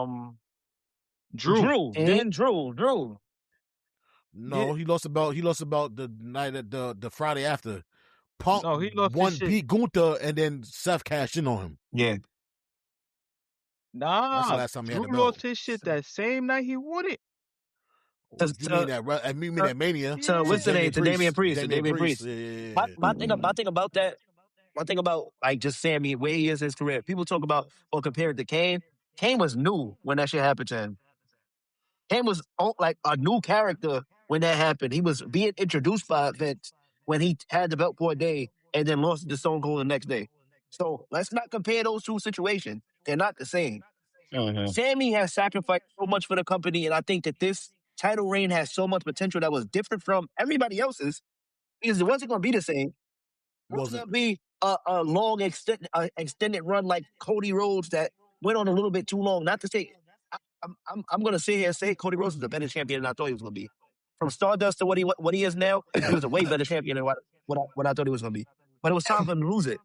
Speaker 3: Drew. Then Drew.
Speaker 4: No, he lost about the night at the Friday after. Punk
Speaker 2: he lost
Speaker 4: beat Gunther and then Seth cashed in on him.
Speaker 1: Yeah.
Speaker 2: Nah,
Speaker 4: that's the last time he had the
Speaker 2: Drew
Speaker 4: belt.
Speaker 2: lost his shit that same night he won it.
Speaker 4: You mean that Mania?
Speaker 1: So what's the name? To Damian Priest.
Speaker 4: Yeah.
Speaker 1: My thing about that. One thing about like just Sammy, where he is in his career. People talk about or compare it to Kane. Kane was new when that shit happened to him. Kane was like a new character when that happened. He was being introduced by Vince when he had the belt for a day and then lost it to Stone Cold the next day. So let's not compare those two situations. They're not the same.
Speaker 3: Mm-hmm.
Speaker 1: Sammy has sacrificed so much for the company, and I think that this title reign has so much potential that was different from everybody else's because it wasn't going to be the same. It wasn't going to be a long extended run like Cody Rhodes that went on a little bit too long. Not to say I'm going to sit here and say Cody Rhodes is a better champion than I thought he was going to be. From Stardust to what he is now, he was a way better champion than what I thought he was going to be. But it was time for him to lose it.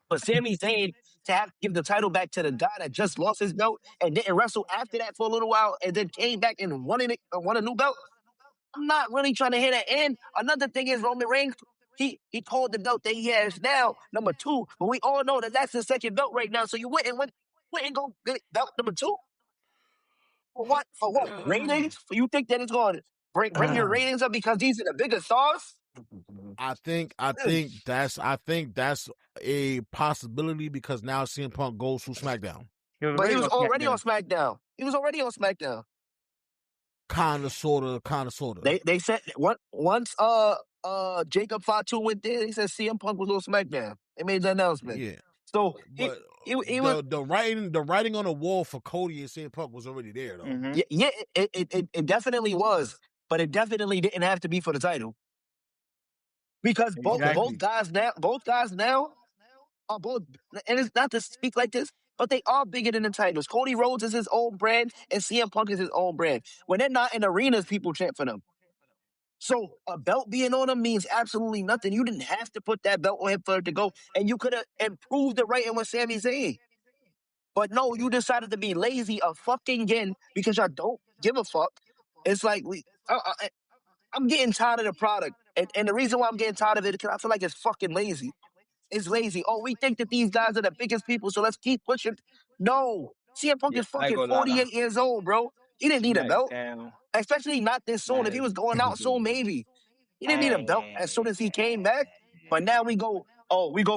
Speaker 1: But Sami Zayn to have to give the title back to the guy that just lost his belt and didn't wrestle after that for a little while and then came back and won a new belt. I'm not really trying to hear that. And another thing is Roman Reigns, he called the belt that he has now number 2, but we all know that that's his second belt right now. So you wouldn't go get belt number 2? For what? For what? Ratings? You think that it's going to bring your ratings up because these are the bigger stars?
Speaker 4: I think that's a possibility because now CM Punk goes to SmackDown.
Speaker 1: But he was already on SmackDown. Kinda, sorta. They said once Jacob Fatu went there, they said CM Punk was on SmackDown. They made the announcement.
Speaker 4: Yeah.
Speaker 1: So
Speaker 4: the writing on the wall for Cody and CM Punk was already there though.
Speaker 1: Mm-hmm. Yeah, it definitely was, but it definitely didn't have to be for the title. Because both guys now are both, and it's not to speak like this, but they are bigger than the titles. Cody Rhodes is his own brand, and CM Punk is his own brand. When they're not in arenas, people chant for them. So a belt being on them means absolutely nothing. You didn't have to put that belt on him for it to go, and you could have improved the writing with Sami Zayn. But no, you decided to be lazy fucking again because y'all don't give a fuck. It's like I'm getting tired of the product. And the reason why I'm getting tired of it is because I feel like it's fucking lazy. It's lazy. Oh, we think that these guys are the biggest people, so let's keep pushing. No. CM Punk is fucking 48 years old, bro. He didn't need a belt. Especially not this soon. If he was going out soon, maybe. He didn't need a belt as soon as he came back. But now we go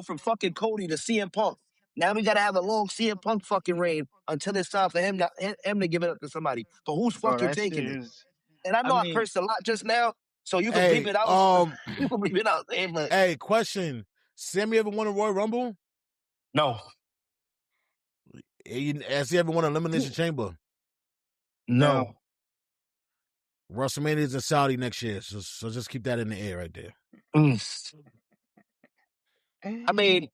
Speaker 1: from fucking Cody to CM Punk. Now we got to have a long CM Punk fucking reign until it's time for him to give it up to somebody. But who's fucking taking it? And I know I cursed a lot just now, so you can leave it out. You can leave it out.
Speaker 4: Hey, question. Sammy ever won a Royal Rumble?
Speaker 1: No.
Speaker 4: Has he ever won an Elimination Chamber?
Speaker 1: No.
Speaker 4: WrestleMania is in Saudi next year, so just keep that in the air right there.
Speaker 1: I mean,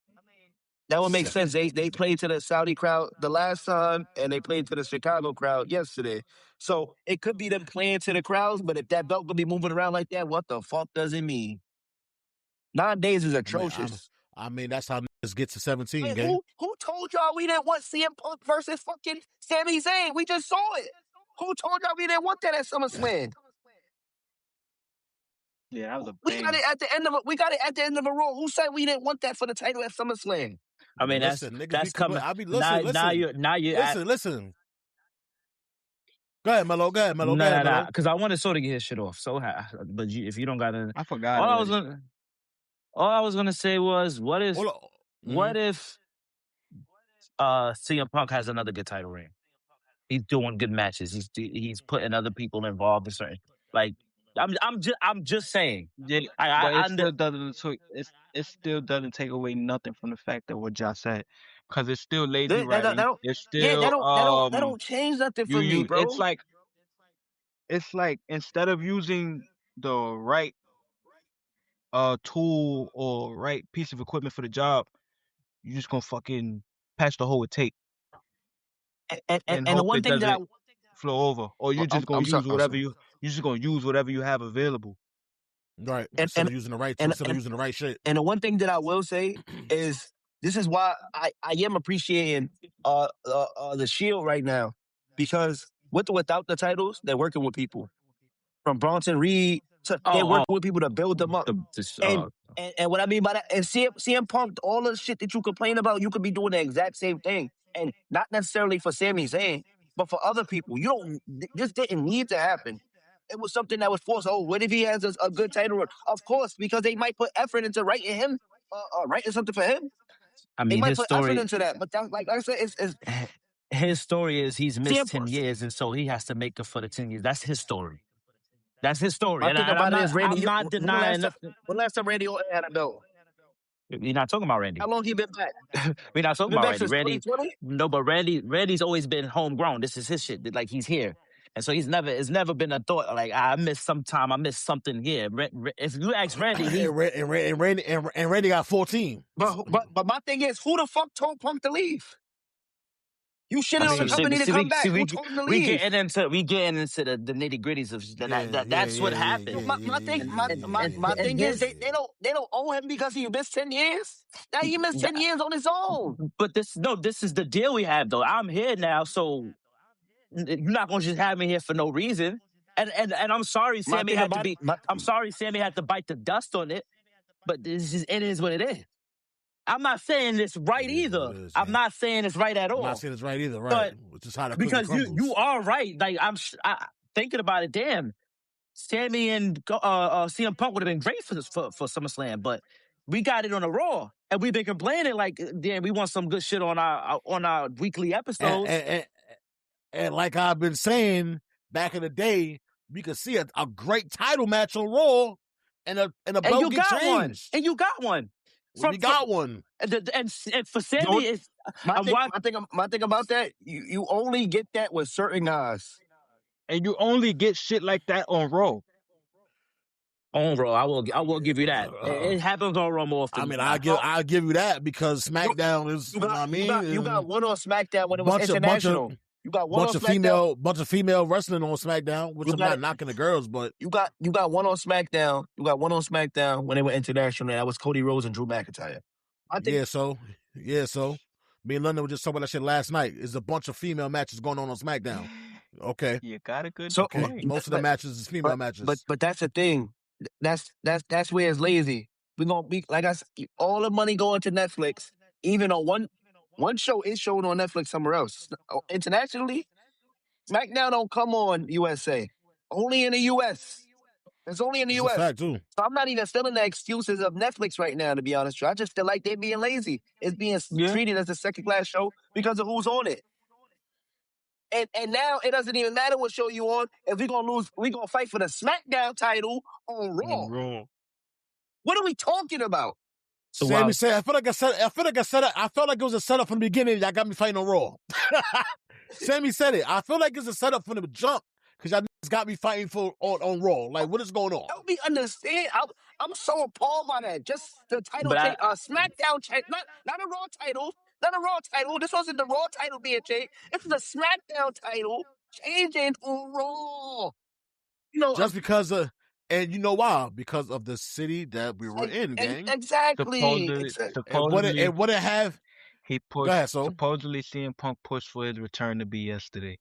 Speaker 1: that would make sense. They played to the Saudi crowd the last time, and they played to the Chicago crowd yesterday. So it could be them playing to the crowds, but if that belt could be moving around like that, what the fuck does it mean? 9 days is atrocious.
Speaker 4: I mean, that's how niggas get to 17,
Speaker 1: Wait,
Speaker 4: gang.
Speaker 1: who told y'all we didn't want CM Punk versus fucking Sami Zayn? We just saw it. Who told y'all we didn't want that at SummerSlam?
Speaker 2: Yeah, that was a
Speaker 1: We got it at the end of a Raw. Who said we didn't want that for the title at SummerSlam?
Speaker 3: I mean, that's coming.
Speaker 4: Listen.
Speaker 3: Now you're
Speaker 4: Listen. Go ahead, Melo. Go ahead, Melo. Go ahead, Melo.
Speaker 3: Because I wanted Soda to get his shit off. So, but if you don't got it,
Speaker 2: I forgot.
Speaker 3: all I was gonna say was, what if CM Punk has another good title reign? He's doing good matches. He's putting other people involved in certain, like, I'm just saying.
Speaker 2: Yeah, but it still doesn't take away nothing from the fact that what Josh said, because it's still lazy writing. It's still
Speaker 1: that don't change nothing for me, bro.
Speaker 2: It's like instead of using the right tool or right piece of equipment for the job, you just gonna fucking patch the hole with tape
Speaker 1: And
Speaker 2: hope
Speaker 1: the one
Speaker 2: it
Speaker 1: thing that
Speaker 2: doesn't flow over, or you're just gonna use whatever you're just gonna use whatever you have available.
Speaker 4: Right. Instead of using the right tool, instead of using the right shit.
Speaker 1: And the one thing that I will say is, this is why I am appreciating the Shield right now, because with or without the titles, they're working with people. From Bronson Reed to they're working with people to build them up. And what I mean by that, and CM Punk, all the shit that you complain about, you could be doing the exact same thing. And not necessarily for Sami Zayn, but for other people. This didn't need to happen. It was something that was forced. Oh, what if he has a good title run? Of course, because they might put effort into writing him, writing something for him.
Speaker 3: I mean,
Speaker 1: they might put effort into that. But that, like I said, it's
Speaker 3: his story is he's missed 10 years, and so he has to make up for the 10 years. That's his story. That's his story.
Speaker 1: My thing about it is, Randy,
Speaker 3: I'm not denying nothing.
Speaker 1: When last time Randy Orton had a belt?
Speaker 3: We're not talking about Randy.
Speaker 1: How long he been back?
Speaker 3: We're not talking about Randy.
Speaker 1: 2020?
Speaker 3: No, but Randy's always been homegrown. This is his shit. Like, he's here. And so it's never been a thought like, I missed something here. If you ask Randy,
Speaker 4: and Randy got 14.
Speaker 1: But my thing is, who the fuck told Punk to leave? You shitted on the company to come back. Who told him to leave?
Speaker 3: We getting into the nitty gritties of that's what happened.
Speaker 1: My thing is, they don't owe him because he missed 10 years. Now he missed 10 years on his own.
Speaker 3: But this is the deal we have though. I'm here now, so you're not gonna just have me here for no reason. And I'm sorry, Sammy had to be. I'm sorry, Sammy had to bite the dust on it. But it is what it is. I'm not saying it's right either. I'm not saying it's right at all.
Speaker 4: I'm not saying it's right either, right? Which is how the
Speaker 3: because you are right. Like I'm thinking about it. Damn, Sammy and CM Punk would have been great for SummerSlam, but we got it on a Raw, and we've been complaining like, damn, we want some good shit on our weekly episodes.
Speaker 4: And like I've been saying back in the day, we could see a great title match on Raw, and a belt get changed.
Speaker 3: And you got one.
Speaker 4: We got one.
Speaker 3: And for Sammy,
Speaker 1: my thing about that, you only get that with certain guys.
Speaker 2: And you only get shit like that on Raw.
Speaker 3: On Raw, I will give you that. It happens on Raw more often.
Speaker 4: I mean, I'll give you that because SmackDown is. You
Speaker 1: got one on SmackDown when it was international. You got one on SmackDown.
Speaker 4: Bunch of female wrestling on SmackDown, which I'm not knocking the girls, but
Speaker 1: you got one on SmackDown. You got one on SmackDown when they were international. That was Cody Rhodes and Drew McIntyre.
Speaker 4: So. Me and London were just talking about that shit last night. There's a bunch of female matches going on SmackDown. Okay,
Speaker 2: you got a good.
Speaker 4: Most of the matches is female matches.
Speaker 1: But that's the thing. That's where it's lazy. We're gonna be like I said, all the money going to Netflix. Even on one show is shown on Netflix somewhere else. Internationally, SmackDown don't come on USA. Only in the US. It's only in the US.
Speaker 4: That's a fact too.
Speaker 1: So I'm not even stealing the excuses of Netflix right now, to be honest. I just feel like they're being lazy. It's being treated as a second-class show because of who's on it. And now it doesn't even matter what show you on. If we're gonna lose, we're gonna fight for the SmackDown title on Raw. What are we talking about?
Speaker 4: So Sammy said, I feel like it was a setup from the beginning that got me fighting on Raw. Sammy said it. I feel like it's a setup from the jump because y'all got me fighting on Raw. Like, what is going on?
Speaker 1: Help me understand. I'm so appalled by that. Just the title change, SmackDown change, not a Raw title. Not a Raw title. This wasn't the Raw title being changed. This is a SmackDown title changing on Raw.
Speaker 4: Just because of. And you know why? Because of the city that we were in, gang.
Speaker 1: Exactly.
Speaker 2: Supposedly,
Speaker 4: and what it have?
Speaker 2: He pushed. Go ahead, supposedly, CM Punk pushed for his return to be yesterday.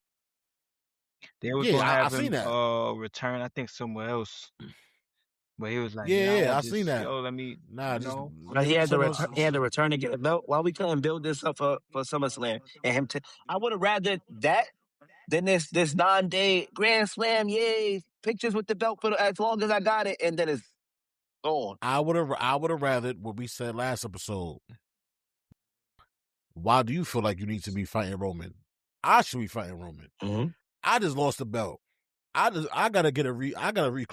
Speaker 2: They was gonna have him return, I think, somewhere else. But he was like,
Speaker 4: I seen that.
Speaker 2: Let me.
Speaker 1: He had to return to get a belt. Why we couldn't build this up for SummerSlam and him? I would have rather that Then this 9-day Grand Slam, yay, pictures with the belt for as long as I got it, and then it's gone.
Speaker 4: I would have rather what we said last episode. Why do you feel like you need to be fighting Roman? I should be fighting Roman.
Speaker 1: Mm-hmm.
Speaker 4: I just lost the belt. I gotta get a rematch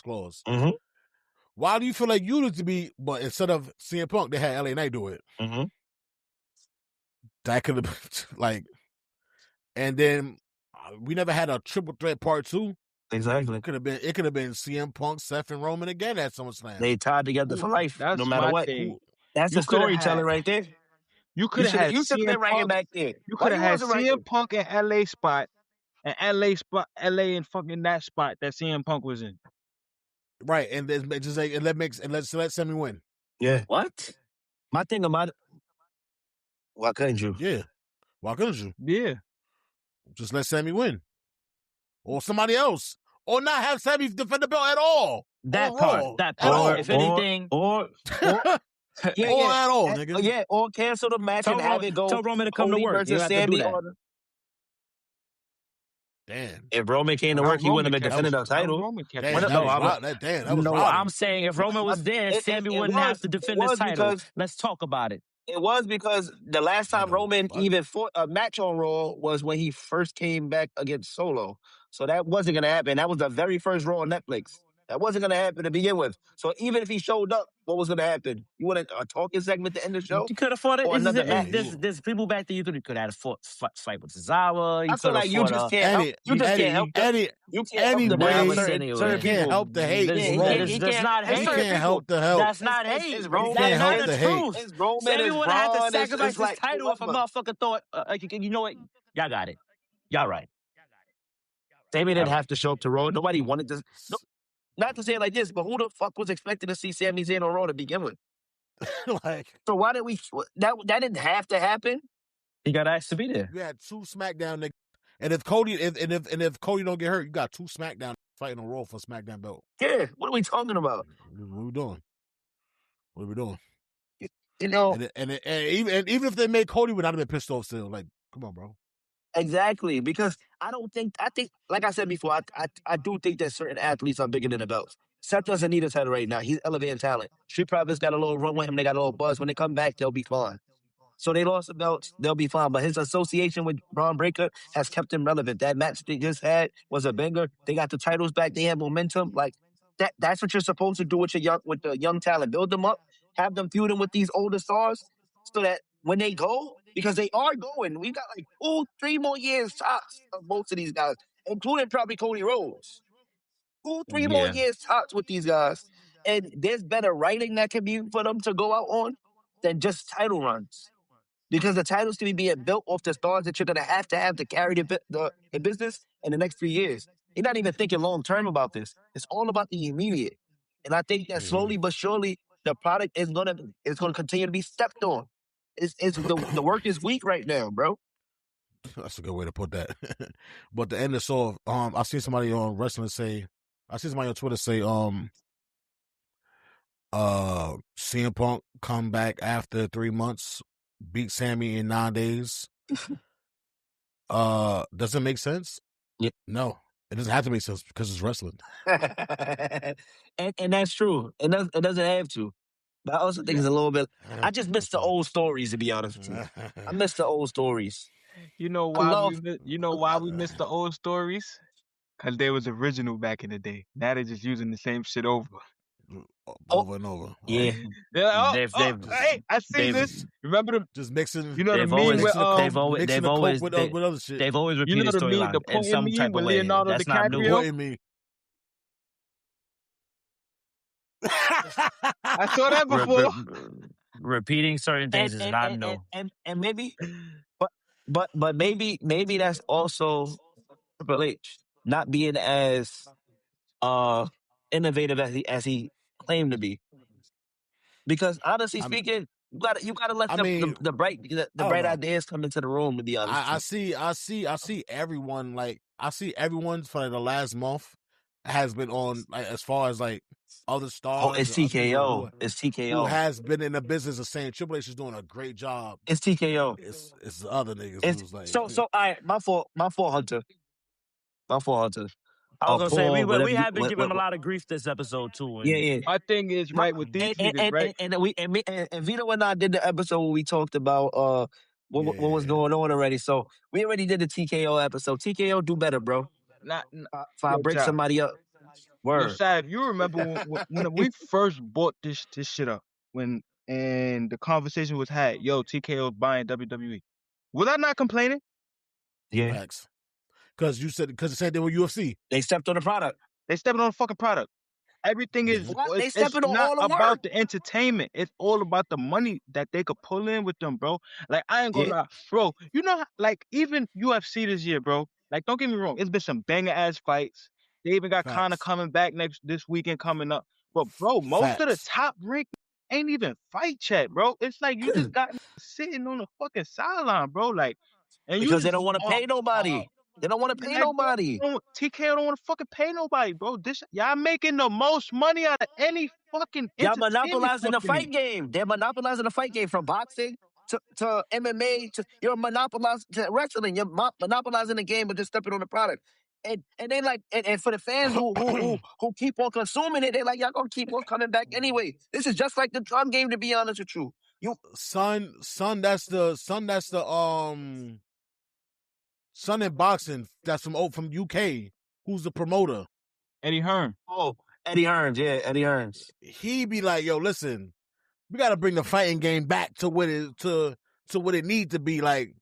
Speaker 4: clause.
Speaker 1: Mm-hmm.
Speaker 4: Why do you feel like you need to be? But instead of CM Punk, they had LA Knight do it.
Speaker 1: Mm-hmm.
Speaker 4: That could have like, and then we never had a triple threat part 2.
Speaker 1: Exactly.
Speaker 4: It could have been CM Punk, Seth, and Roman again at SummerSlam.
Speaker 1: They tied together for life,
Speaker 2: That's
Speaker 1: no matter
Speaker 2: my
Speaker 1: what.
Speaker 2: thing.
Speaker 1: That's the storytelling right there.
Speaker 2: You could have had
Speaker 1: You should have been
Speaker 2: CM
Speaker 1: right
Speaker 2: Punk
Speaker 1: back there.
Speaker 2: You
Speaker 1: Why
Speaker 2: could have had
Speaker 1: wasn't right
Speaker 2: CM Punk in LA spot, and LA in fucking that spot that CM Punk was in.
Speaker 4: Right, and then just like let Sammy win.
Speaker 1: Yeah. What? My thing about it. Why couldn't you?
Speaker 4: Yeah. Why couldn't you?
Speaker 2: Yeah.
Speaker 4: Just let Sammy win. Or somebody else. Or not have Sammy defend the belt at all.
Speaker 3: That
Speaker 4: or
Speaker 3: part.
Speaker 4: Raw.
Speaker 3: That
Speaker 4: At all.
Speaker 3: part. If anything,
Speaker 1: or
Speaker 4: Yeah, or at all, nigga.
Speaker 1: Yeah, or cancel the match and have it go.
Speaker 3: Tell Roman to come to
Speaker 1: Cody
Speaker 3: work. You
Speaker 1: versus
Speaker 3: don't have to do
Speaker 1: Sammy.
Speaker 3: that.
Speaker 4: Damn.
Speaker 1: If Roman came to work, he wouldn't have been defending the title.
Speaker 4: Damn, that was
Speaker 3: no,
Speaker 4: Roddy.
Speaker 3: I'm saying if Roman was there, Sammy wouldn't have to defend his title. Let's talk about it.
Speaker 1: It was because the last time Roman even fought a match on Raw was when he first came back against Solo. So that wasn't going to happen. That was the very first Raw on Netflix. That wasn't going to happen to begin with. So even if he showed up, what was going to happen? You want a talking segment to end the show?
Speaker 3: You could have fought it.
Speaker 1: Or another match?
Speaker 3: There's people back there you could have had a fight with Tozawa.
Speaker 1: I feel like you just can't help. You just can't help. You can't help the
Speaker 4: He can't help the hate.
Speaker 3: That's not hate.
Speaker 4: He can't help the help.
Speaker 3: That's not hate.
Speaker 1: It's Roman.
Speaker 4: He can't help the hate.
Speaker 3: Sammy would have had to sacrifice his title if a motherfucker thought, you know what? Y'all got it. Y'all right.
Speaker 1: Sammy didn't have to show up to Raw. Nobody wanted to. No, not to say it like this, but who the fuck was expecting to see Sami Zayn on Raw to begin with? So why did we? That didn't have to happen.
Speaker 3: He got asked to be there.
Speaker 4: You had 2 SmackDown niggas, and if Cody don't get hurt, you got 2 SmackDown fighting on Raw for SmackDown belt.
Speaker 1: Yeah, what are we talking about?
Speaker 4: What are we doing? What are we doing?
Speaker 1: You know,
Speaker 4: and even if they made Cody, would not have been pissed off still. Like, come on, bro.
Speaker 1: Exactly, because I think, like I said before, I do think that certain athletes are bigger than the belts. Seth doesn't need a title right now. He's elevating talent. Street Profits got a little run with him. They got a little buzz. When they come back, they'll be fine. So they lost the belts. They'll be fine. But his association with Braun Breaker has kept him relevant. That match they just had was a banger. They got the titles back. They have momentum. Like that's what you're supposed to do with the young talent. Build them up. Have them feuding with these older stars so that when they go, because they are going, we got like 2-3 more years tops of most of these guys, including probably Cody Rhodes. 2-3 more years tops with these guys. And there's better writing that can be for them to go out on than just title runs. Because the titles can be being built off the stars that you're going to have to carry the business in the next 3 years. You're not even thinking long term about this. It's all about the immediate. And I think that slowly but surely, the product is gonna continue to be stepped on. The work is weak right now, bro.
Speaker 4: That's a good way to put that. But the end is so. I see somebody on wrestling say. I see somebody on Twitter say. CM Punk come back after 3 months, beat Sammy in 9 days. Does it make sense?
Speaker 1: Yeah.
Speaker 4: No, it doesn't have to make sense because it's wrestling.
Speaker 1: and that's true. It doesn't have to. But I also think it's a little bit. I just miss the old stories, to be honest with you. I miss the old stories.
Speaker 2: You know why we miss the old stories? Because they was original back in the day. Now they're just using the same shit over
Speaker 4: and over.
Speaker 1: Yeah.
Speaker 2: Hey, I see this. Remember them?
Speaker 4: Just mixing.
Speaker 2: You know the meme with
Speaker 3: they've always repeated
Speaker 2: the
Speaker 3: storyline in some type of way.
Speaker 2: Leonardo
Speaker 3: That's
Speaker 2: DiCaprio?
Speaker 3: not new.
Speaker 4: Me.
Speaker 2: I saw that before.
Speaker 3: Repeating certain things is not new.
Speaker 1: And maybe, but maybe that's also Triple H not being as innovative as he claimed to be. Because honestly speaking, you gotta let the bright ideas come into the room. To be honest,
Speaker 4: I see everyone for the last month has been on as far as like other
Speaker 1: Oh,
Speaker 4: stars
Speaker 1: it's
Speaker 4: and other people
Speaker 1: TKO. It's
Speaker 4: who
Speaker 1: TKO.
Speaker 4: has been in the business of saying Triple H is doing a great job.
Speaker 1: It's TKO.
Speaker 4: It's the other niggas
Speaker 1: It's
Speaker 4: who's like,
Speaker 1: so. All right, my fault, Hunter. My fault, Hunter.
Speaker 3: I was gonna say
Speaker 1: Paul, whatever
Speaker 3: we
Speaker 1: you.
Speaker 3: have been giving him a lot of grief this episode too.
Speaker 1: Yeah,
Speaker 3: And
Speaker 1: yeah.
Speaker 2: My thing is right with these niggas, right?
Speaker 1: And Vito and I did the episode where we talked about what was going on already. So we already did the TKO episode. TKO do better, bro.
Speaker 2: Not,
Speaker 1: If I
Speaker 2: yo,
Speaker 1: break
Speaker 2: Ja.
Speaker 1: somebody up,
Speaker 2: Yo,
Speaker 1: word.
Speaker 2: Sav, you remember when we first bought this shit up, and the conversation was had, yo, TKO's buying WWE. Was I not complaining?
Speaker 1: Yeah,
Speaker 4: facts. Because you said, because the same thing with UFC.
Speaker 1: they stepped on the product.
Speaker 2: They stepping on the fucking product. Everything is
Speaker 1: What? They
Speaker 2: it's
Speaker 1: stepping on
Speaker 2: not
Speaker 1: all the
Speaker 2: about
Speaker 1: work.
Speaker 2: the entertainment. It's all about the money that they could pull in with them, bro. Like I ain't gonna
Speaker 1: Yeah.
Speaker 2: lie, bro. You know, like even UFC this year, bro. Like don't get me wrong, it's been some banger ass fights. They even got Conor
Speaker 4: Facts.
Speaker 2: coming back this weekend coming up. But bro, most of the
Speaker 4: Facts.
Speaker 2: top rank ain't even fight yet, bro. It's like you just got sitting on the fucking sideline, bro. Like, and you
Speaker 1: Because they
Speaker 2: just
Speaker 1: don't want to pay nobody. They don't want to pay
Speaker 2: like, bro,
Speaker 1: nobody.
Speaker 2: TKO don't want to fucking pay nobody, bro. This y'all making the most money out of any fucking
Speaker 1: Y'all
Speaker 2: entertainment
Speaker 1: monopolizing the
Speaker 2: company.
Speaker 1: fight game. They're monopolizing the fight game from boxing to MMA. You're monopolizing to wrestling. You're monopolizing the game, but just stepping on the product. And they like and for the fans who keep on consuming it, they like y'all gonna keep on coming back anyway. This is just like the drum game, to be honest with you.
Speaker 4: Son, that's the son in boxing that's from UK. Who's the promoter?
Speaker 2: Eddie Hearn.
Speaker 1: Oh, Eddie Hearns, yeah, Eddie Hearns.
Speaker 4: He be like, yo, listen, we got to bring the fighting game back to what it needs to be. Like,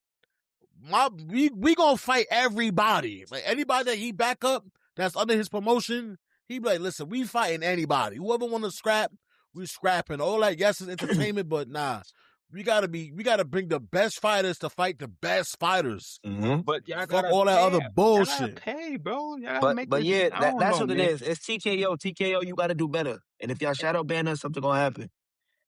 Speaker 4: we gonna fight everybody. Like anybody that he back up that's under his promotion, he be like, listen, we fighting anybody. Whoever want to scrap, we scrapping. All that, yes, it's entertainment, but nah. We gotta bring the best fighters to fight the best fighters.
Speaker 1: Mm-hmm.
Speaker 2: But y'all
Speaker 4: Fuck
Speaker 2: gotta
Speaker 4: all that
Speaker 2: pay.
Speaker 4: other bullshit.
Speaker 2: Y'all gotta pay, bro. Y'all gotta make
Speaker 1: But
Speaker 2: this,
Speaker 1: yeah,
Speaker 2: I don't
Speaker 1: that's
Speaker 2: know,
Speaker 1: what it
Speaker 2: man.
Speaker 1: is. It's TKO. TKO, you got to do better. And if y'all shadow ban us, something gonna happen.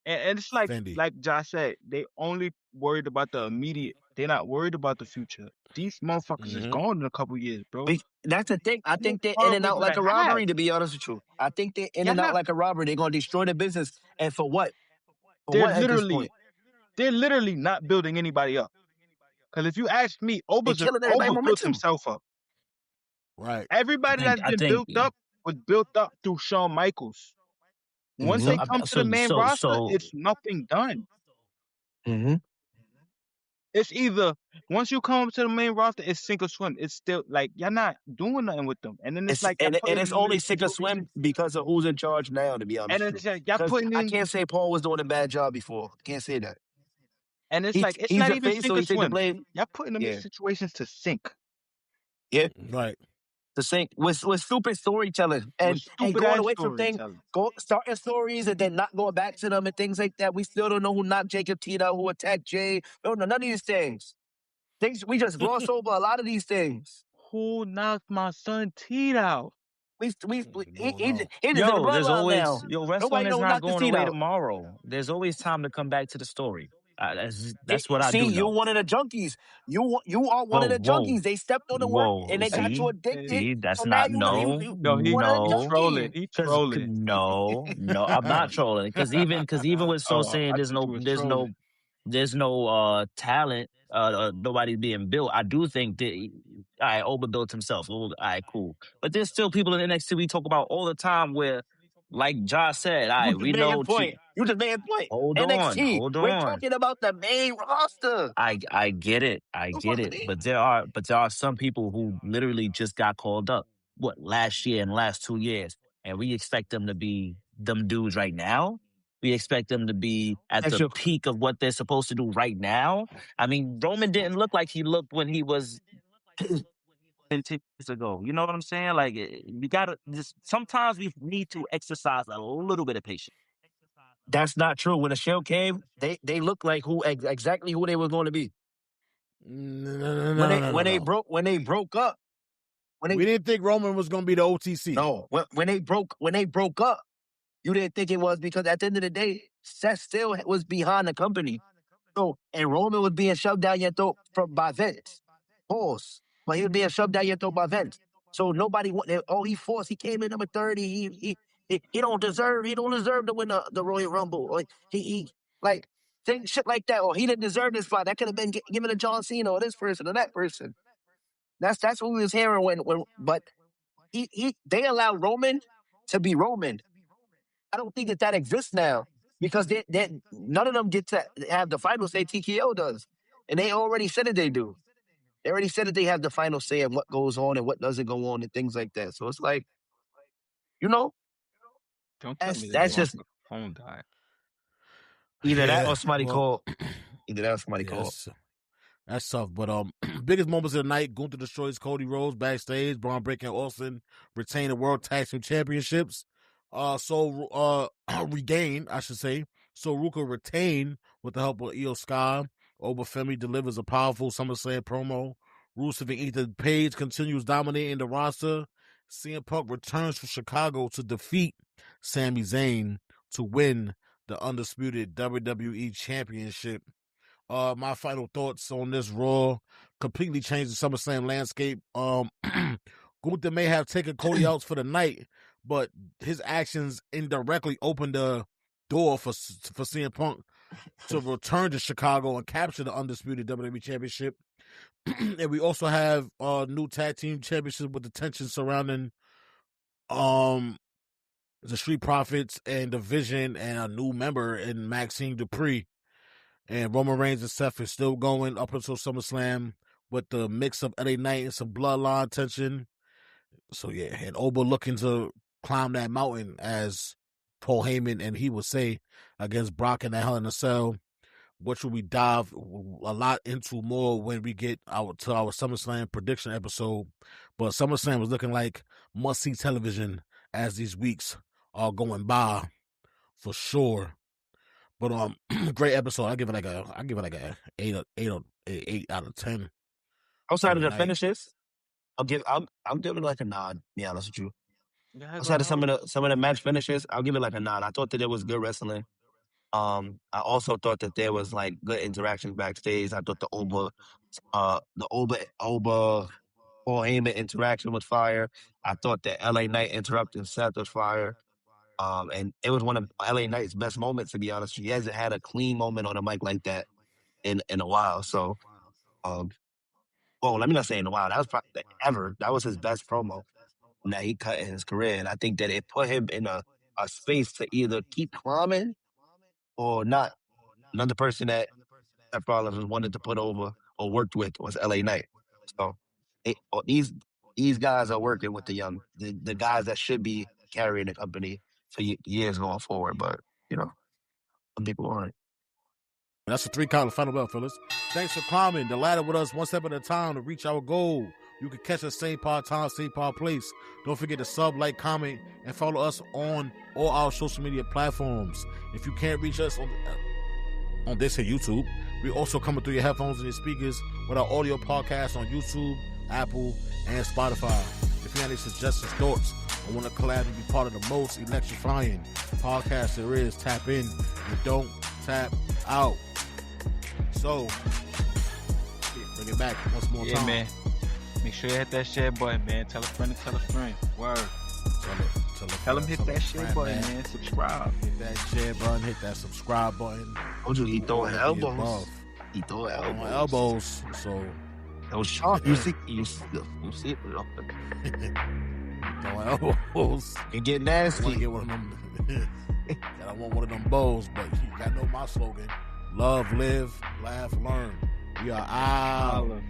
Speaker 2: And it's like
Speaker 4: Fendi.
Speaker 2: like Josh said, they only worried about the immediate. They're not worried about the future. These motherfuckers is gone in a couple years, bro.
Speaker 1: That's the thing. I think they're
Speaker 2: What
Speaker 1: in
Speaker 2: are
Speaker 1: and
Speaker 2: we
Speaker 1: out like a
Speaker 2: gonna
Speaker 1: robbery,
Speaker 2: have?
Speaker 1: to be honest with you. I think they're in
Speaker 2: Y'all
Speaker 1: and out
Speaker 2: not.
Speaker 1: like a robbery. They're gonna destroy the business. And for what? For
Speaker 2: They're
Speaker 1: what at this point?
Speaker 2: literally not building anybody up. Because if you ask me,
Speaker 1: They're killing everybody
Speaker 2: Oba built
Speaker 1: momentum.
Speaker 2: himself up.
Speaker 4: Right.
Speaker 2: Everybody that's been built up was built up through Shawn Michaels. Once they come to the main roster, it's nothing done.
Speaker 1: Mm-hmm.
Speaker 2: It's either once you come to the main roster, it's sink or swim. It's still like y'all not doing nothing with them, and then it's like
Speaker 1: and it's only sink or swim because of who's in charge now, to be honest.
Speaker 2: And then
Speaker 1: with
Speaker 2: it's
Speaker 1: you.
Speaker 2: like y'all putting in.
Speaker 1: I can't say Paul was doing a bad job before. Can't say that.
Speaker 2: And it's like it's
Speaker 1: he's
Speaker 2: not
Speaker 1: a
Speaker 2: even
Speaker 1: face,
Speaker 2: sink
Speaker 1: so
Speaker 2: or
Speaker 1: he take the
Speaker 2: swim.
Speaker 1: blame.
Speaker 2: Y'all putting them in situations to sink.
Speaker 1: Yeah.
Speaker 4: Right.
Speaker 1: To sink with stupid storytelling and going away from things, starting stories and then not going back to them and things like that. We still don't know who knocked Jacob Teed out, who attacked Jay. We don't know none of these things. We just gloss over a lot of these things.
Speaker 2: Who knocked my son Teed out?
Speaker 1: He just in the
Speaker 3: there's
Speaker 1: bloodline
Speaker 3: always
Speaker 1: now.
Speaker 3: wrestling is not going away
Speaker 1: out.
Speaker 3: tomorrow. There's always time to come back to the story. That's what I do know.
Speaker 1: You're one of the junkies. You are one of the junkies. They stepped on the work and they got you addicted.
Speaker 3: See, that's
Speaker 1: so
Speaker 3: not
Speaker 1: now
Speaker 2: He's
Speaker 3: trolling.
Speaker 2: He's trolling.
Speaker 3: No, I'm not trolling. Because even with saying there's no talent, nobody's being built. I do think that overbuilt himself. All right, cool. But there's still people in NXT we talk about all the time where, like Josh said, we know.
Speaker 1: You just made a point.
Speaker 3: Hold
Speaker 1: NXT.
Speaker 3: on.
Speaker 1: We're talking about the main roster.
Speaker 3: I get it. But there are some people who literally just got called up. What, last year and last 2 years, and we expect them to be them dudes right now. We expect them to be at the peak of what they're supposed to do right now. I mean, Roman didn't look like he looked when he was 10 years ago. You know what I'm saying? Like, we gotta sometimes we need to exercise a little bit of patience. That's not true. When the show came, they looked like exactly who they were going to be. When they broke up.
Speaker 4: We didn't think Roman was going to be the OTC.
Speaker 1: No, when they broke up, you didn't think it was, because at the end of the day, Seth still was behind the company. So, and Roman was being shoved down your throat by Vince. Pause. But he was being shoved down your throat by Vince. So nobody wanted. Oh, he forced. He came in number 30. He don't deserve to win the Royal Rumble. Like he like think shit like that, or he didn't deserve this fight. That could have been given to John Cena or this person or that person. That's what we was hearing when but they allowed Roman to be Roman. I don't think that exists now because they none of them get to have the final say. TKO does, and they already said that they do. They already said that they have the final say of what goes on and what doesn't go on and things like that. So it's like, you know,
Speaker 2: Don't tell me
Speaker 1: that's just
Speaker 2: the phone died.
Speaker 1: either that or somebody called. Either that or somebody called.
Speaker 4: That's tough. But biggest moments of the night: Gunther destroys Cody Rhodes backstage. Braun Breaker and Austin retain the World Tag Team Championships. Regain, I should say. So Ruka retain with the help of Io Sky. Obafemi delivers a powerful SummerSlam promo. Rusev and Ethan Page continues dominating the roster. CM Punk returns from Chicago to defeat Sami Zayn to win the undisputed WWE Championship. My final thoughts on this Raw: completely changed the SummerSlam landscape. Gunther may have taken Cody out for the night, but his actions indirectly opened the door for CM Punk to return to Chicago and capture the undisputed WWE Championship. And we also have new tag team championship with the tension surrounding the Street Profits and the Vision and a new member in Maxine Dupree. And Roman Reigns and Seth is still going up until SummerSlam with the mix of LA Knight and some bloodline tension. So yeah, and Oba looking to climb that mountain, as Paul Heyman and he would say, against Brock in that Hell in a Cell, which will we dive a lot into more when we get to our SummerSlam prediction episode. But SummerSlam was looking like must-see television as these weeks are going by, for sure. But great episode. I give it like a 8 out of 10.
Speaker 1: Outside of the finishes, I'm giving it like a 9. To be honest with you. Outside of some of the match finishes, I'll give it like a 9. I thought that it was good wrestling. I also thought that there was like good interactions backstage. I thought the Oba Paul Heyman interaction was fire. I thought that LA Knight interrupting Seth was fire. And it was one of LA Knight's best moments, to be honest. He hasn't had a clean moment on a mic like that in a while. So, well, let me not say in a while. That was probably ever. That was his best promo that he cut in his career. And I think that it put him in a space to either keep climbing or not. Another person that Rollins wanted to put over or worked with was LA Knight. So these guys are working with the guys that should be carrying the company for years going forward. But, you know, some people aren't.
Speaker 4: That's the 3 count of final bell, fellas. Thanks for climbing the ladder with us one step at a time to reach our goal. You can catch us same part time, same part place. Don't forget to sub, like, comment, and follow us on all our social media platforms. If you can't reach us on this here YouTube, we also coming through your headphones and your speakers with our audio podcast on YouTube, Apple, and Spotify. If you have any suggestions, thoughts, or want to collab and be part of the most electrifying podcast there is, tap in and don't tap out. So, bring it back once more time.
Speaker 2: Yeah, man. Make sure you hit that share button, man. Tell a friend to tell a friend. Word. Tell them hit that share button, man. Subscribe.
Speaker 4: Hit that share button. Hit that subscribe button.
Speaker 1: Told you he throwing elbows. He throwing
Speaker 4: elbows. So
Speaker 1: those sharp. You see it.
Speaker 4: Throwing elbows.
Speaker 1: It get nasty.
Speaker 4: I want to get one of them. I want one of them bowls, but you gotta know my slogan: love, live, laugh, learn. We are out.